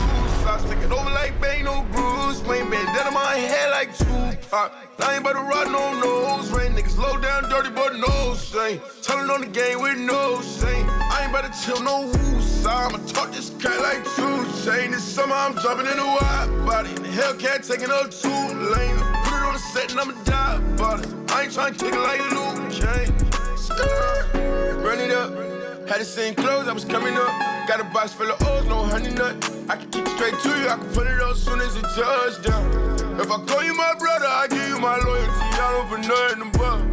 socks. Take it over like Bane, no Bruce Wayne. Bandana my head like Tupac. I ain't about to ride no nose ring. Niggas low down dirty but no shame. Telling on the game with no shame. I ain't about to chill no woosah. I'ma talk this cat like 2 Chainz. This summer I'm jumping in a wide body. And the Hellcat taking up 2 lanes. Put it on the set and I'ma die about it. I ain't tryna kick it like Luke Cage. Run it up. Had the same clothes, I was coming up. Got a box full of O's, no honey nut. I can kick it straight to you, I can put it up soon as it touchdown. If I call you my brother, I give you my loyalty. I don't put nothing above.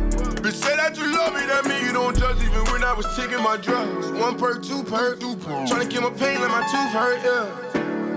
Bitch, say that you love me, that mean you don't judge even when I was taking my drugs. 1 perk, 2 perk, tryna kill my pain, let my tooth hurt, yeah.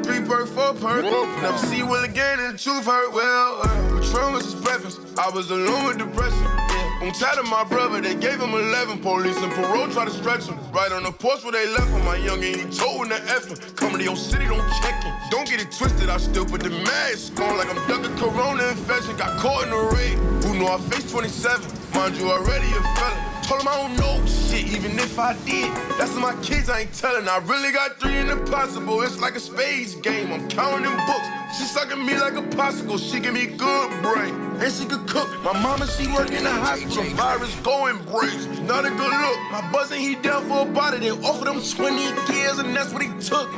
3 perk, 4 perk, never see you will again and the truth hurt, well. Patron was his preference, I was alone with depression, yeah. On tired of my brother, they gave him 11. Police and parole try to stretch him. Right on the porch where they left him. My young ain't he told in the effort. Coming to your city, don't check it. Don't get it twisted, I still put the mask on like I'm ducking corona infection. Got caught in the raid. Who knew I faced 27? Mind you, already a fella. Told him I don't know shit, even if I did. That's to my kids, I ain't telling. I really got 3 in the possible. It's like a spades game. I'm counting them books. She sucking me like a popsicle. She give me good brain. And she could cook. My mama, she work in the hospital. Virus going brace. Not a good look. My buzzin', he down for a body. They offered him 20 years, and that's what he took.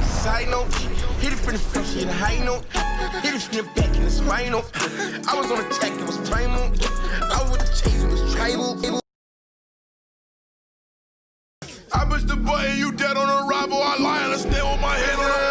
Side note. Hit it from the front, hit a high note. Hit it from the back in the spinal. I was on attack, it was primal. I was with the chase, it was tribal. I pushed the button, you dead on arrival. I lie and I stand with my head on the wall.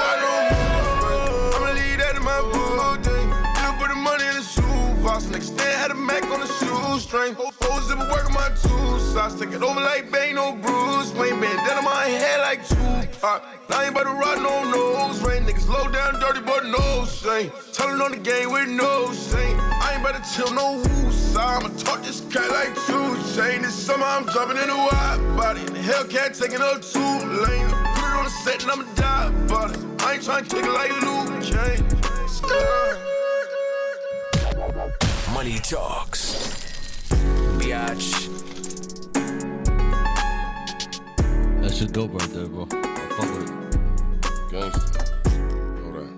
I'ma leave that in my boot, then put the money in the shoebox. Next day had a Mac on the shoestring. Hoes zipper working my 2 socks. Take it over like Bane, no Bruce Wayne. Bandana my head like Tupac. I ain't about to ride no nose ring. Niggas low down dirty but no shame. Telling on the game with no shame. I ain't about to chill no woosah. I'ma talk this cat like 2 Chainz. This summer I'm jumping in a wide body. And the Hellcat taking up 2 lanes. Put it on the set and I'ma die about it. I ain't tryna kick it like Luke Cage. Money talks. Biatch. That shit dope right there, bro. I fuck with it. Gangster. Know that.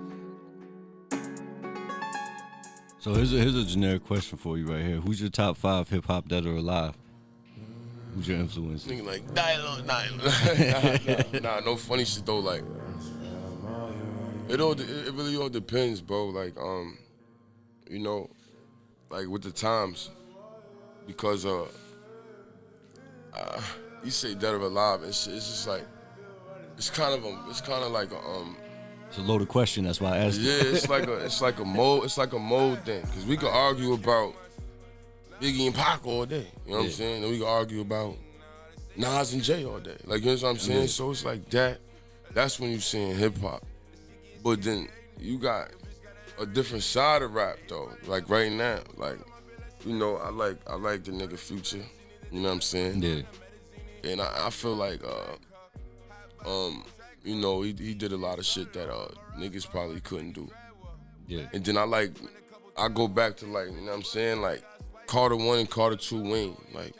So here's a generic question for you right here. Who's your top 5 hip hop dead or alive? Who's your influence? Nigga like, nah, no funny shit though. Like, it really all depends, bro. Like, you know, like with the times, because you say dead or alive, and shit, it's just like, it's kind of like a It's a loaded question. That's why I asked. Yeah, it's like a mode thing. Cause we could argue about Biggie and Pac all day. You know what I'm saying? And we could argue about Nas and Jay all day. Like, you know what I'm saying? Yeah. So it's like that. That's when you seeing hip hop. But then you got a different side of rap though. Like right now, like, you know, I like the nigga Future. You know what I'm saying? Yeah. And I feel like you know, he did a lot of shit that niggas probably couldn't do. Yeah. And then I go back to like, you know what I'm saying, like Carter 1 and Carter 2 Wayne, like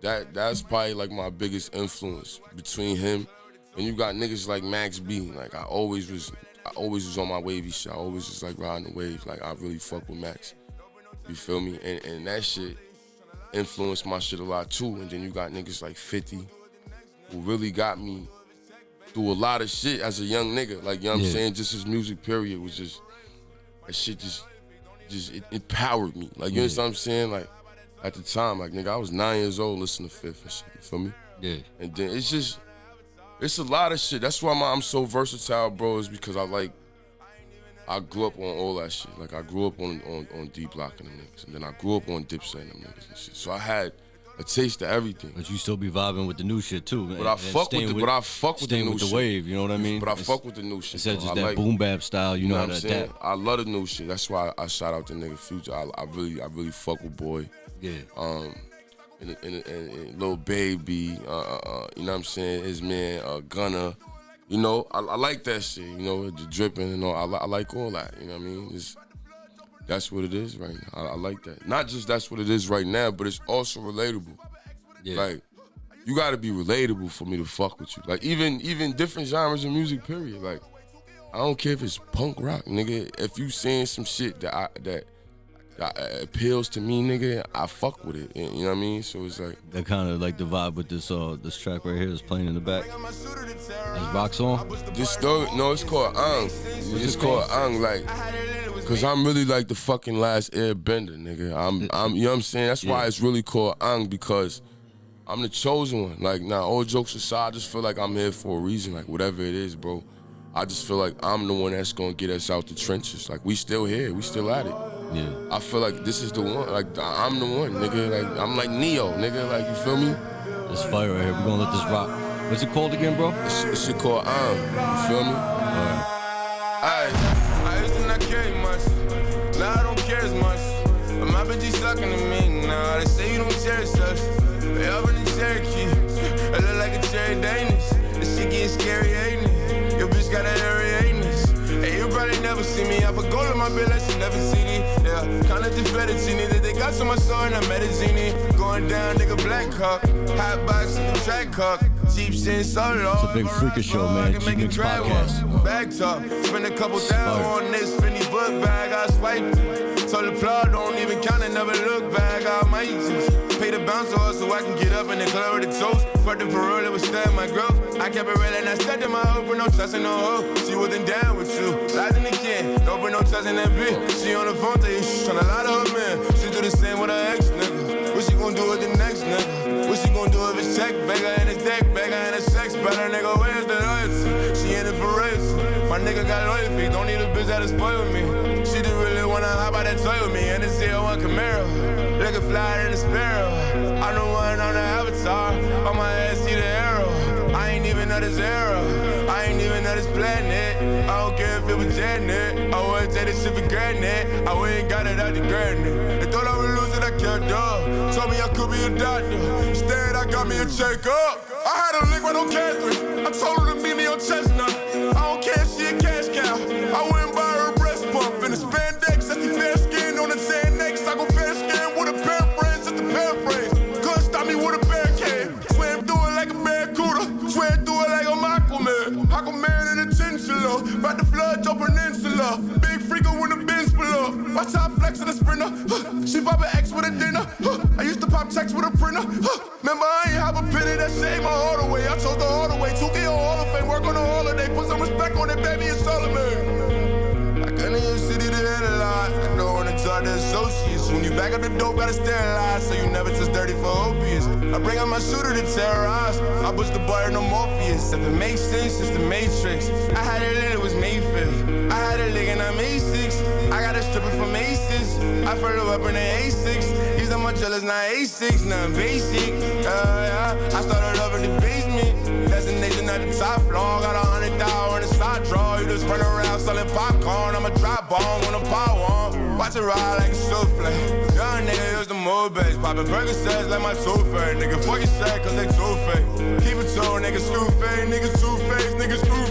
that's probably like my biggest influence between him and you got niggas like Max B. Like I always was on my wavy shit. I always was like riding the waves. Like I really fuck with Max. You feel me? And that shit influenced my shit a lot too. And then you got niggas like 50 who really got me through a lot of shit as a young nigga. Like, you know what I'm saying? Just his music period was just, that shit just it empowered me. Like, you understand what I'm saying? Like, at the time, like, nigga, I was 9 years old listening to Fifth and shit. You feel me? Yeah. And then it's a lot of shit. That's why I'm so versatile, bro, is because I grew up on all that shit. Like, I grew up on D Block and them niggas. And then I grew up on Dipset and them niggas and shit. So I had a taste of everything. But you still be vibing with the new shit too. But I fuck with the new shit. Wave, you know what I mean? But I fuck with the new shit. Instead of just I that like, boom bap style, you know how to adapt. I love the new shit. That's why I shout out the nigga Future. I really fuck with Boy. Yeah. And Lil Baby, you know what I'm saying? His man Gunna. You know, I like that shit, you know, the dripping and all. I like all that, you know what I mean? That's what it is right now. I like that. Not just that's what it is right now, but it's also relatable. Yeah. Like, you gotta be relatable for me to fuck with you. Like, even different genres of music, period. Like, I don't care if it's punk rock, nigga. If you saying some shit that appeals to me, nigga, I fuck with it. You know what I mean? So it's like that kind of like the vibe with this track right here that's playing in the back. That's rock song. It's called Ang. It's called Ang, like, cause I'm really like the fucking last airbender, nigga. I'm you know what I'm saying? That's why it's really called Ang, because I'm the chosen one. Like, now, all jokes aside, I just feel like I'm here for a reason. Like, whatever it is, bro. I just feel like I'm the one that's gonna get us out the trenches. Like, we still here, we still at it. Yeah. I feel like this is the one. Like, I'm the one, nigga. Like, I'm like Neo, nigga. Like, you feel me? This fire right here. We're gonna let this rock. What's it called again, bro? This shit called You feel me? I used to not care much. Now I don't care as much. But my bitch is sucking to me. Nah, they say you don't cherish us. They up in the Cherokee. I look like a cherry Danish. This shit getting scary, ain't it? Your bitch got that area, ain't it? Hey, you probably never see me. I put gold in my bill, like she never see me. Yeah, kinda the fettuccine that they got to my soul and I'm medicine. Going down, nigga, black cock. Hot box in the track cock. Cheap shit so low. It's a big Freaka show, man. GMIX podcast. Back talk. Spend a couple thousand on this Finny book bag. I swiped it. Told the plug, don't even count it, never look back. I might just pay the bouncer so I can get up in the club with the toast. Fuck the parole, it was studying my growth. I kept it real and I stuck to my hope with no trust and no hope. She wasn't down with you. Lies in the can, don't put no trust in that bitch. She on the phone, tell you she's tryna lie to her man. She do the same with her ex, nigga. What she gon' do with the next nigga? What she gon' do if it's check? Beggar in his deck, beggar in his sex. Better nigga, where's the loyalty? She in it for race. My nigga got loyalty, don't need a bitch that'll spoil me. She just really wanna hop out that toy with me. And it's 01 Camaro, looking fly in the sparrow. I'm the one on the avatar, on my ass see the arrow. I ain't even know this era, I ain't even know this planet. I don't care if it was Janet, I wouldn't take this shit for granted. I wouldn't got it out the granted. They thought I would lose it, I kept up. Told me I could be a doctor, instead I got me a checkup. I had a lick right on Catherine, I told her to meet me on Chestnut. I don't care if she a cash cow, I wouldn't buy her a breast pump. In the spandex, that's the fair skin on the Xanax. I go fair skin with a pair of friends, that's the paraphrase. Couldn't stop me with a barricade. Swam through it like a barracuda, swam through it like a Aquaman. Aquaman in a chinchilla, about to flood your peninsula. Big freaker with a Benz below. Watch how I flex in a sprinter. She pop an X with a dinner. I used to pop checks with a printer. Remember, I ain't have a penny that saved my heart away. I chose the harder way. 2K on Hall of Fame, work on a holiday. Put some respect on it, baby, it's Solomon. I got in your city to hit a lot. I don't wanna talk to associates. When you back up the dope, gotta sterilize, so you never touch dirty for opiates. I bring out my shooter to terrorize. I push the bar no Morpheus. If it makes sense, it's the Matrix. I had it lit, it was May 5th. I had it lit and I'm A6. I got a stripper from A6. I furloughed up in the A6. These are my jealous, not A6, nothing basic. I started up in the basement. Destination at the top floor. Got 100,000 in the side drawer. You just run around selling popcorn. I'm a drop bomb when I'm power on. Watch it ride like a souffle. Young nigga use the move base. Poppin' burger sets like my toothpaste. Nigga, fuck you said, cause they too fake. Keep it tall, nigga, screw face. Nigga, two face, nigga, screw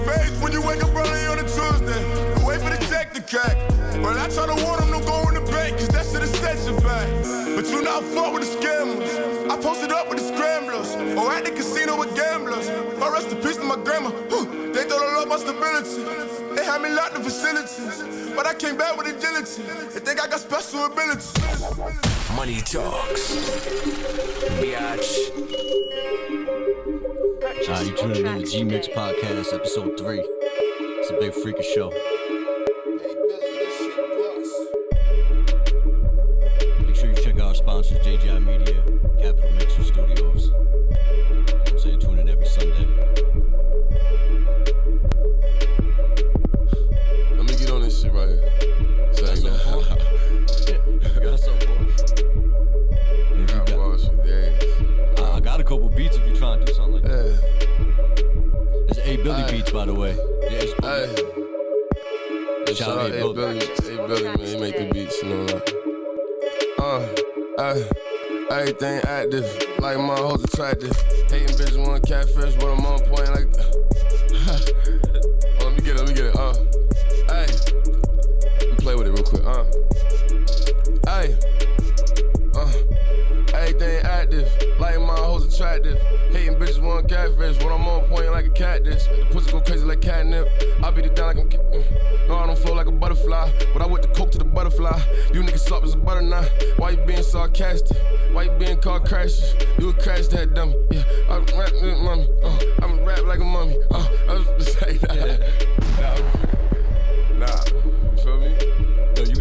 fuck with the scammers. I posted up with the scramblers. Or at the casino with gamblers. My rest in peace to my grandma. They thought I lost my stability. They had me locked in facilities. But I came back with agility. They think I got special abilities. Money Talks. Biatch. You tuning in to GMIX Podcast, episode 3. It's a big Freaka show. Make sure you check out our sponsors, JGI Media, Capital Mixer Studios. You know what I'm saying? Tune in every Sunday. Let me get on this shit right here. That's something for you. Got something for you. I got a couple beats if you're trying to do something like that. It's A Billy beats, by the way. Yeah, shout out A Billy. A Billy, man, he make the beats, you know that. Everything active, like my hoes attractive. Hating bitches want catfish, but I'm on point like. Let me get it. Let me play with it real quick. Everything active, like my hoes attractive. Hating bitches want catfish, but I'm on point like a cactus. The pussy go crazy like catnip. I beat it down like I'm. No, I don't flow like a butterfly, but I went the coke to the butterfly. You niggas soft as a butter knife. Why you being sarcastic? Why you being called crashes? You a crash that dummy. Yeah, I rap like a mummy. I'm rap like a mummy. I was just saying that. Nah, you feel me? Yo, you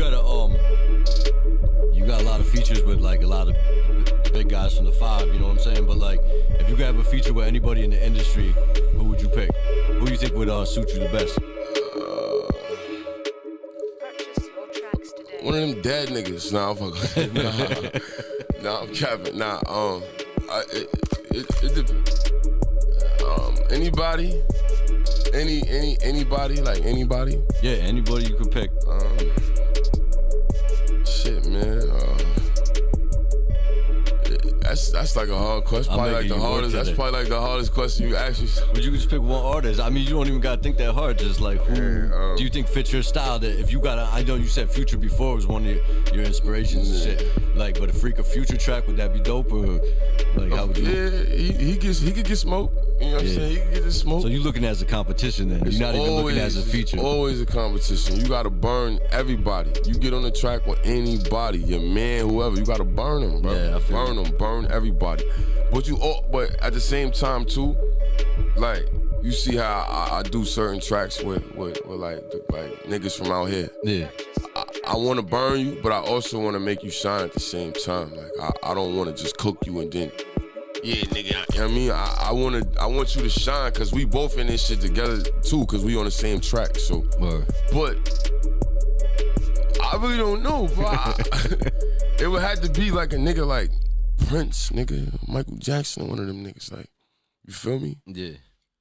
got a lot of features with like a lot of the big guys from the 5, you know what I'm saying? But like, if you could have a feature with anybody in the industry, who would you pick? Who do you think would suit you the best? One of them dead niggas. Nah, I'm fucking. Nah, I'm capping. Nah, anybody, anybody, like anybody. Yeah, anybody you could pick. Shit, man. That's like a hard question. Probably like the hardest. That's probably like the hardest question you ask yourself. But you could just pick one artist. I mean, you don't even gotta think that hard. Just like, who do you think fits your style? That if you gotta, I know you said Future before was one of your inspirations and shit. Like, but a Freaka Future track, would that be dope or like how would you? Yeah, he could get smoked. You know what I'm saying? He could get this smoke. So you looking at it as a competition then? You're not even looking at it as a feature. It's always a competition. You gotta burn everybody. You get on the track with anybody, your man, whoever. You gotta burn them, bro. Yeah, I feel burn them, burn everybody. But at the same time too, like you see how I do certain tracks with like niggas from out here. Yeah. I want to burn you, but I also want to make you shine at the same time. Like I don't want to just cook you and then. Yeah, nigga. You know what I mean? I want you to shine because we both in this shit together too because we on the same track. So, but I really don't know, bro. It would have to be like a nigga like Prince, nigga, Michael Jackson, one of them niggas. Like, you feel me? Yeah.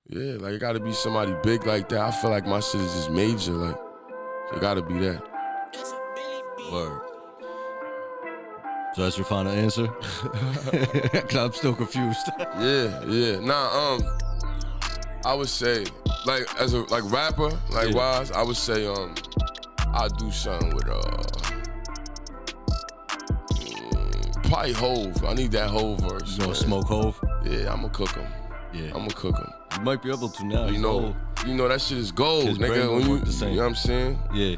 Yeah, like it gotta be somebody big like that. I feel like my shit is just major. Like, it gotta be that. Word. So that's your final answer? Cause I'm still confused. Yeah. Nah, I would say, like as a rapper, wise, I would say I'll do something with probably Hove. I need that Hove verse. You gonna smoke Hove? Yeah, I'ma cook him. Yeah. I'ma cook him. You might be able to now. You know that shit is gold, His nigga. brain When work the same. You know what I'm saying? Yeah.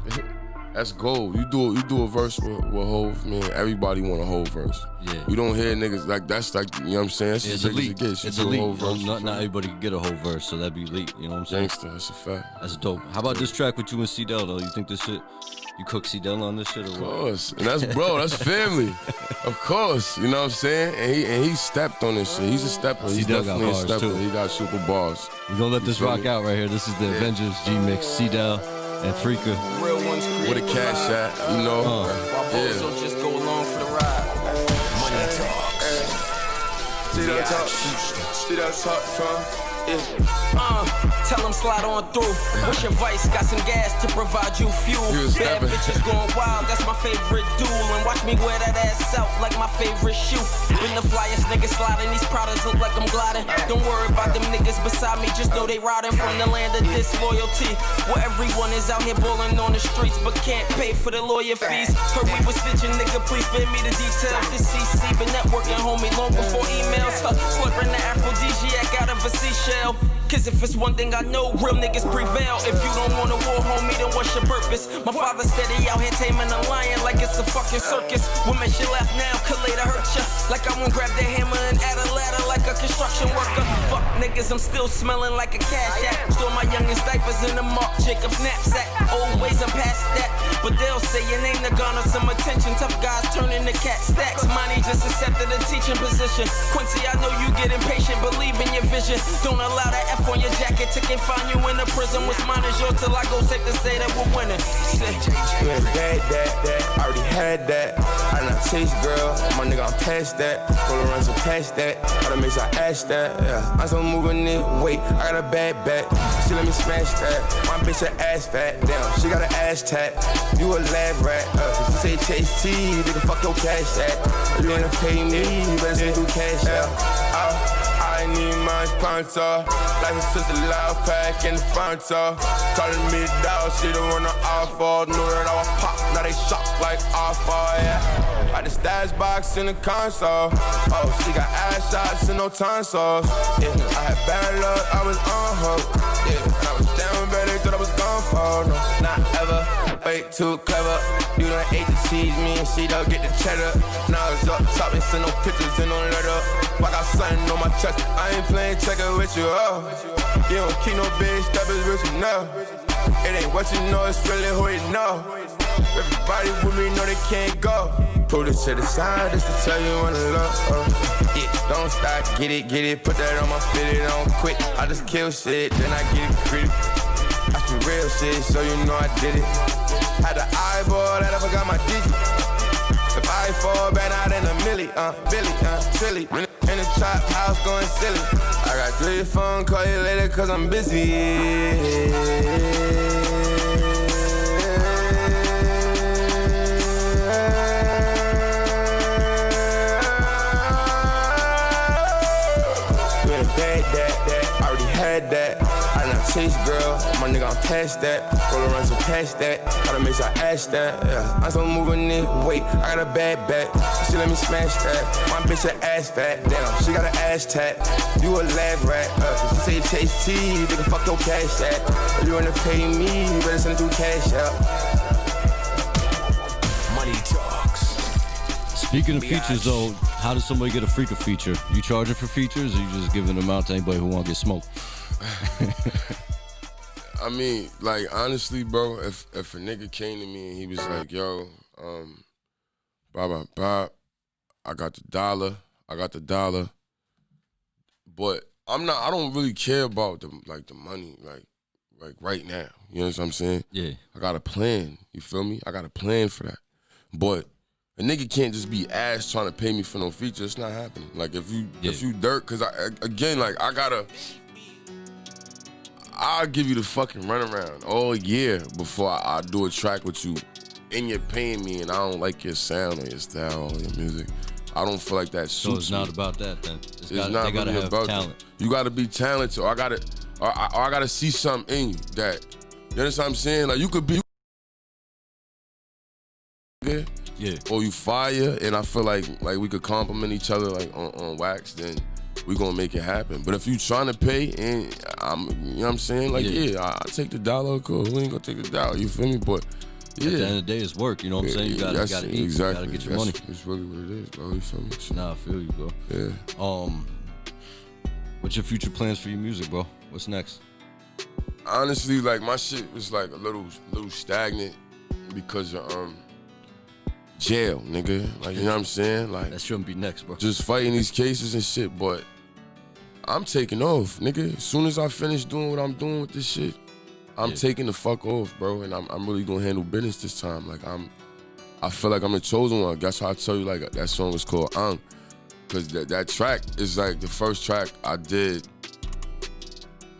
That's gold. You do a verse with Hove, man. Everybody want a Hove verse. Yeah. You don't hear niggas like that's like, you know what I'm saying? That's It's as big elite. as it gets. You It's do a elite. Hove verse. Not everybody can get a whole verse, so that'd be elite. You know what I'm saying? Gangster, that's a fact. That's dope. How about this track with you and C-Del though? You think this shit? You cook C-Del on this shit or what? Of course. And that's family. Of course. You know what I'm saying? And he stepped on this shit. He's a stepper. He's C-Del got definitely a bars, stepper. too. He got super bars. We're gonna let this rock out right here. This is the Avengers, GMIX, C-Del, and Freaka. Real ones With a cash at, you know? So just go along for the ride. Money Talks. See that talk from? Yeah. Tell them slide on through. What's your vice? Got some gas to provide you fuel. Bad bitches going wild, that's my favorite duel. And watch me wear that ass out like my favorite shoe. Been the flyest niggas sliding, these products look like I'm gliding. Don't worry about them niggas beside me, just know they riding from the land of disloyalty. Where everyone is out here balling on the streets, but can't pay for the lawyer fees. Heard we was snitching, nigga, please spare me the details. This CC been networking, homie, long before emails. Slurping the aphrodisiac out of a seashell. Cause if it's one thing I know, real niggas prevail. If you don't want a war, homie, then what's your purpose? My father steady out here taming a lion like it's a fucking circus. What makes you laugh now could later hurt ya. Like I won't grab the hammer and add a ladder like a construction worker. Fuck niggas, I'm still smelling like a cash app. Store my youngest diapers in the Marc Jacobs knapsack. Old ways I'm past that, but they'll say your name to garner some attention. Tough guys turning to cat stacks. Money just accepted a teaching position. Quincy, I know you get impatient, believe in your vision. Don't allow that F on your jacket to confine you in a prison. What's mine is yours till I go safe to say that we're winning. Yeah, that, I already had that. I done chase girl, my nigga, I'm past that. Roll around some past that, gotta make sure I ash that. Yeah, I'm still moving it, wait, I got a bad back. She let me smash that, my bitch her ass fat. Damn, she got an ass tat, you a lab rat. She say chase T, nigga, fuck your cash at. You wanna pay me, you better send through cash out. I need my sponsor. Life is just a loud pack in the front of. Calling me a dog, she the one to offer. Knew that I was pop, now they shock like offer, yeah. Got the stash box in the console. Oh, she got ass shots and no tonsils. Yeah, I had bad luck, I was on her. Yeah, and I was down bad, they thought I was gone for. No, not ever. Way too clever. You done ate the cheese, me and she don't get the cheddar. Now it's up top, ain't send no pictures and no letter. I got something on my chest. I ain't playing checker with you, oh. You don't keep no big steppers with you, no. It ain't what you know, it's really who you know. Everybody with me know they can't go. Put it to the side just to tell you when to love, yeah, don't stop, get it, put that on my feet, it don't quit. I just kill shit, then I get it gritty. I some real shit, so you know I did it. Had the eyeball that I forgot my digit. If I fall back out in a milli, silly. In the trap house going silly. I got 3 phone, call you later cause I'm busy. That, I already had that. I done chase girl, my nigga, I'm past that. Roll around some past that, gotta make sure I ash that. Yeah, I'm still moving it, wait, I got a bad back. She let me smash that, my bitch her ass fat. Damn, she got an ass tat, you a lab rat. She say chase T, nigga, fuck your cash at. If you wanna pay me, you better send it through cash out. Money Talks. Speaking of features, though, how does somebody get a Freaka feature? You charging for features, or you just giving them out to anybody who want to get smoked? I mean, like, honestly, bro, if a nigga came to me and he was like, yo, Bob, I got the dollar, but I don't really care about the money, like right now. You know what I'm saying? Yeah. I got a plan, you feel me? I got a plan for that. But a nigga can't just be ass trying to pay me for no feature. It's not happening. Like, if you dirt, cause I'll give you the fucking runaround all year before I do a track with you, and you're paying me, and I don't like your sound or your style or your music. I don't feel like that suits me. So it's not about that then. It's not really have about talent. That. You gotta be talented, or I gotta see something in you that, you understand what I'm saying? Like, you could be Yeah. or you fire, and I feel like we could compliment each other like on wax, then we gonna make it happen. But if you trying to pay, and you know what I'm saying? Like, I take the dollar, cause we ain't gonna take the dollar, you feel me? But yeah. At the end of the day, it's work, you know what I'm saying? You gotta eat, exactly. You gotta get your money. It's really what it is, bro, you feel me? Nah, I feel you, bro. Yeah. What's your future plans for your music, bro? What's next? Honestly, like, my shit was like a little stagnant because of jail, nigga. Like, you know what I'm saying? Like, that shouldn't be next, bro. Just fighting these cases and shit, but I'm taking off, nigga. As soon as I finish doing what I'm doing with this shit, I'm taking the fuck off, bro, and I'm really gonna handle business this time. Like, I feel like I'm the chosen one. That's how I tell you, like, that song is called Cause that track is like the first track I did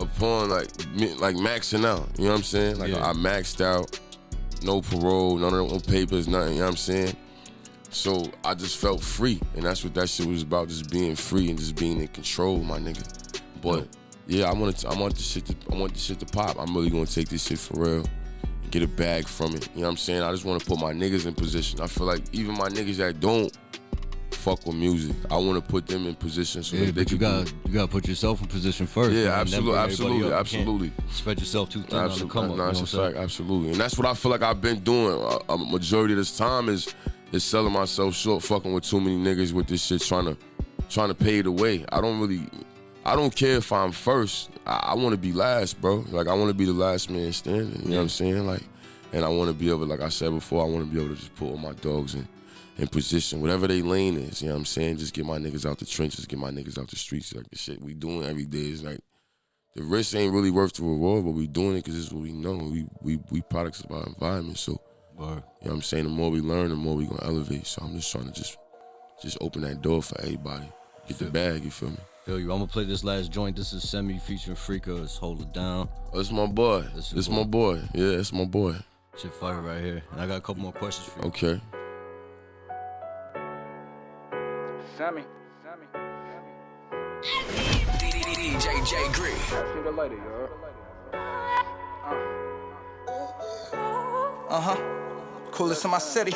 upon like maxing out. You know what I'm saying? Like I maxed out, no parole, no papers, nothing. You know what I'm saying? So I just felt free, and that's what that shit was about, just being free and just being in control, my nigga. But yeah, I want this shit to pop. I'm really gonna take this shit for real and get a bag from it. You know what I'm saying? I just want to put my niggas in position. I feel like even my niggas that don't fuck with music, I want to put them in position so that they can. You gotta put yourself in position first. Yeah, absolutely. Spread yourself too thin on the come up. No, that's a fact, absolutely. And that's what I feel like I've been doing. A majority of this time is selling myself short, fucking with too many niggas with this shit, trying to pay the way. I don't care if I'm first. I want to be last, bro. Like, I want to be the last man standing. You know what I'm saying? Like, and I want to be able, like I said before, I want to be able to just put all my dogs in position, whatever they lane is. You know what I'm saying? Just get my niggas out the trenches, get my niggas out the streets. Like, the shit we doing every day is like, the risk ain't really worth the reward, but we doing it because it's what we know. We products of our environment, so. You know what I'm saying? The more we learn, the more we gonna elevate. So I'm just trying to just open that door for everybody. Get the bag, you feel me? Feel you. I'm gonna play this last joint. This is Semi featuring Freaka. Let's hold it down. Oh, it's my boy. It's my boy. Yeah, it's my boy. Shit fire right here. And I got a couple more questions for you. Okay. Sammy. DJ J Green. See you later, yo. Coolest in my city.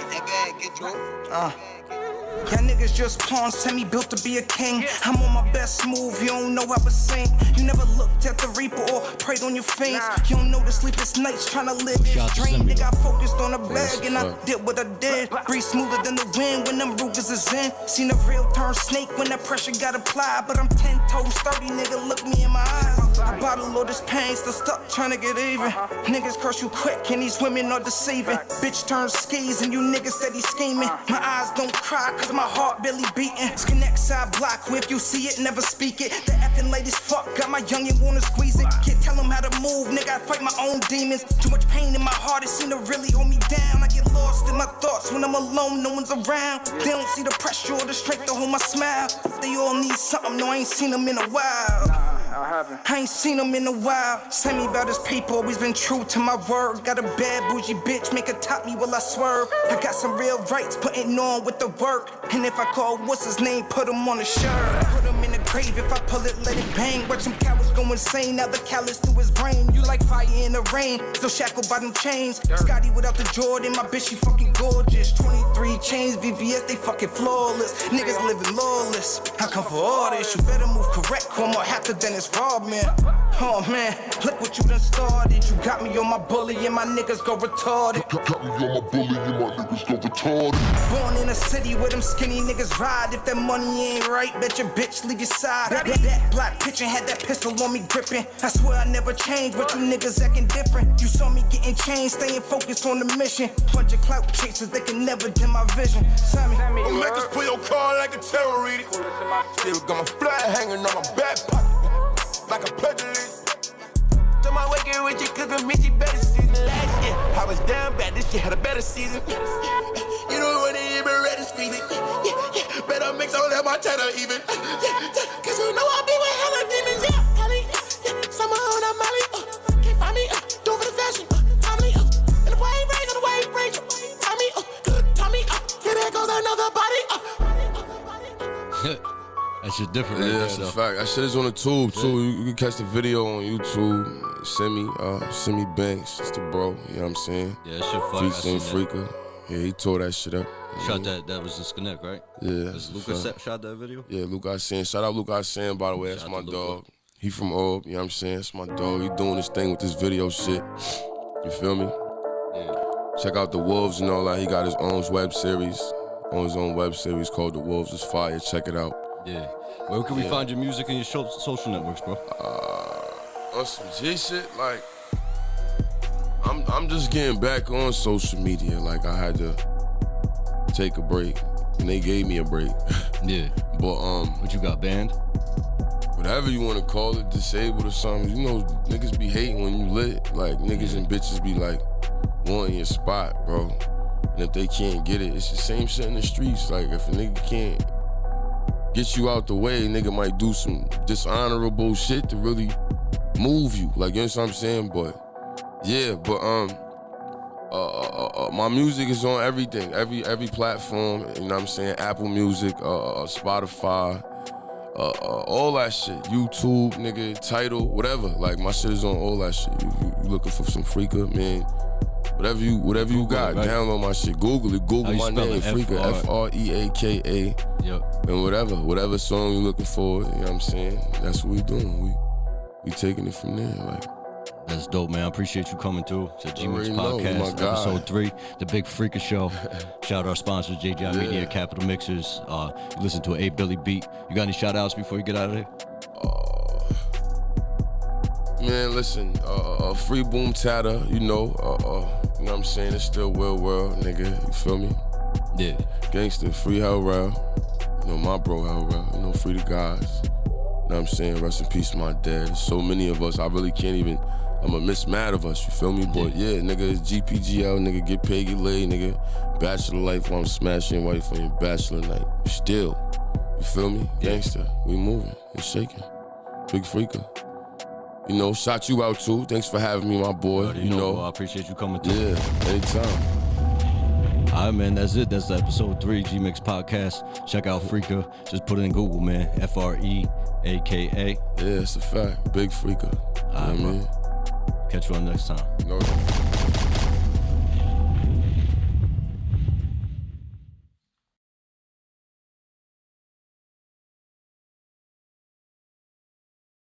Y'all niggas just pawns, tell me built to be a king. I'm on my best move, you don't know how to sing. You never looked at the reaper or prayed on your face. You don't know the sleepless nights trying to live this dream. Nigga, I focused on the bag and I did what I did. Breathe smoother than the wind when them Rugas is in. Seen a real turn snake when that pressure got applied. But I'm 10 toes 30, nigga, look me in my eyes. I bottle all this pain, still stuck trying to get even. Niggas curse you quick and these women are deceiving. Bitch turn skis and you niggas steady scheming. My eyes don't cry cause my heart barely beating. Connect side block where if you see it, never speak it. The effing ladies fuck, got my youngin' wanna squeeze it. Can't tell them how to move, nigga, I fight my own demons. Too much pain in my heart, it seem to really hold me down. I get lost in my thoughts when I'm alone, no one's around. They don't see the pressure or the strength to hold my smile. They all need something, no, I ain't seen them in a while. I ain't seen them in a while. Send me about his paper, always been true to my word. Got a bad bougie bitch, make her top me while I swerve. I got some real rights, putting on with the work. And if I call what's his name, put him on the shirt. Put him in the grave, if I pull it, let it bang. Watch some cowards go insane, now the callous through his brain. You like fire in the rain, still shackled by them chains. Scotty without the Jordan, my bitch, she fucking gorgeous. 23 chains, VVS, they fucking flawless. Niggas living lawless, I come for all this. You better move correct, or more hacker than it's raw, man. Oh man, look what you done started. You got me on my bully and my niggas go retarded. Got me on my bully and my niggas go retarded. Born in a city where them skinny niggas ride. If that money ain't right, bet your bitch leave your side. That black pitch and had that pistol on me gripping. I swear I never changed, but you niggas acting different. You saw me getting changed, staying focused on the mission. Bunch of clout chasers, they can never dim my vision. Sammy, I'm like this pull your car like a terror reader. Still got my flag hanging on my back pocket, like a pugilist. So my waking with you cooking me, she better season last year. I was down bad, this year had a better season. You don't want to even ready to squeeze it. Yeah, better mix all that my cheddar even. Cause you know I be with hella demons, yeah. Kelly, summer on a Molly, can't find me, do it for the fashion, Tommy, and the wave range, Tommy, good Tommy, yeah, there goes another body, That shit different, Yeah, right that's there, a fact. That shit is on the tube too. You can catch the video on YouTube. Semi Banks, it's the bro. You know what I'm saying? Yeah, that shit fire. Featuring Freaka. Yeah, he tore that shit up. Shot that was in Connect, right? Yeah. Lucas shot that video? Yeah, Lucas San. Shout out Lucas San, by the way. That's my dog. He from Orb, you know what I'm saying? That's my dog. He doing this thing with this video shit. You feel me? Yeah. Check out The Wolves and all that. He got his own web series. On his own web series called The Wolves is Fire. Check it out. Yeah. Where can we find your music and your social networks, bro? On some G shit, like I'm just getting back on social media. Like I had to take a break, and they gave me a break. Yeah. But What you got, banned? whatever you want to call it, disabled or something. You know, niggas be hating when you lit. Like niggas and bitches be like wanting your spot, bro. And if they can't get it, it's the same shit in the streets. Like if a nigga can't get you out the way, nigga might do some dishonorable shit to really move you. Like, you know what I'm saying? But yeah, but my music is on everything, every platform. You know what I'm saying? Apple Music, Spotify, all that shit. YouTube, nigga, Tidal, whatever. Like, my shit is on all that shit. You looking for some Freaka, man? Whatever you got, right? Download my shit. Google it. Google my name, Freaka, Freaka. Yep. And whatever song you looking for, you know what I'm saying? That's what we doing. We taking it from there, like. That's dope, man. I appreciate you coming through to GMIX Podcast, episode 3, the Big Freaka Show. Shout out our sponsors, JJ Media, Capital Mixers. You listen to an A Billy beat. You got any shout outs before you get out of there? Man, listen, Free Boom Tatter, you know what I'm saying? It's still Will World, nigga, you feel me? Yeah. Gangsta, Free Hell Rel, you know, my bro Hell Rel, you know, free the guys. You know what I'm saying? Rest in peace, my dad. There's so many of us, I really can't even, I'm a miss mad of us, you feel me? But yeah, nigga, it's GPGL, nigga, get paid, get laid, nigga. Bachelor life while I'm smashing wife on your bachelor night. Still, you feel me? Gangsta, we moving and shaking. Big Freaka. You know, shout you out too. Thanks for having me, my boy. You know, I appreciate you coming through. Yeah, anytime. All right, man, that's it. That's episode 3, GMIX Podcast. Check out Freaka. Just put it in Google, man. Freaka. Yeah, it's a fact. Big Freaka. All right, you know what I mean? Catch you on next time. No.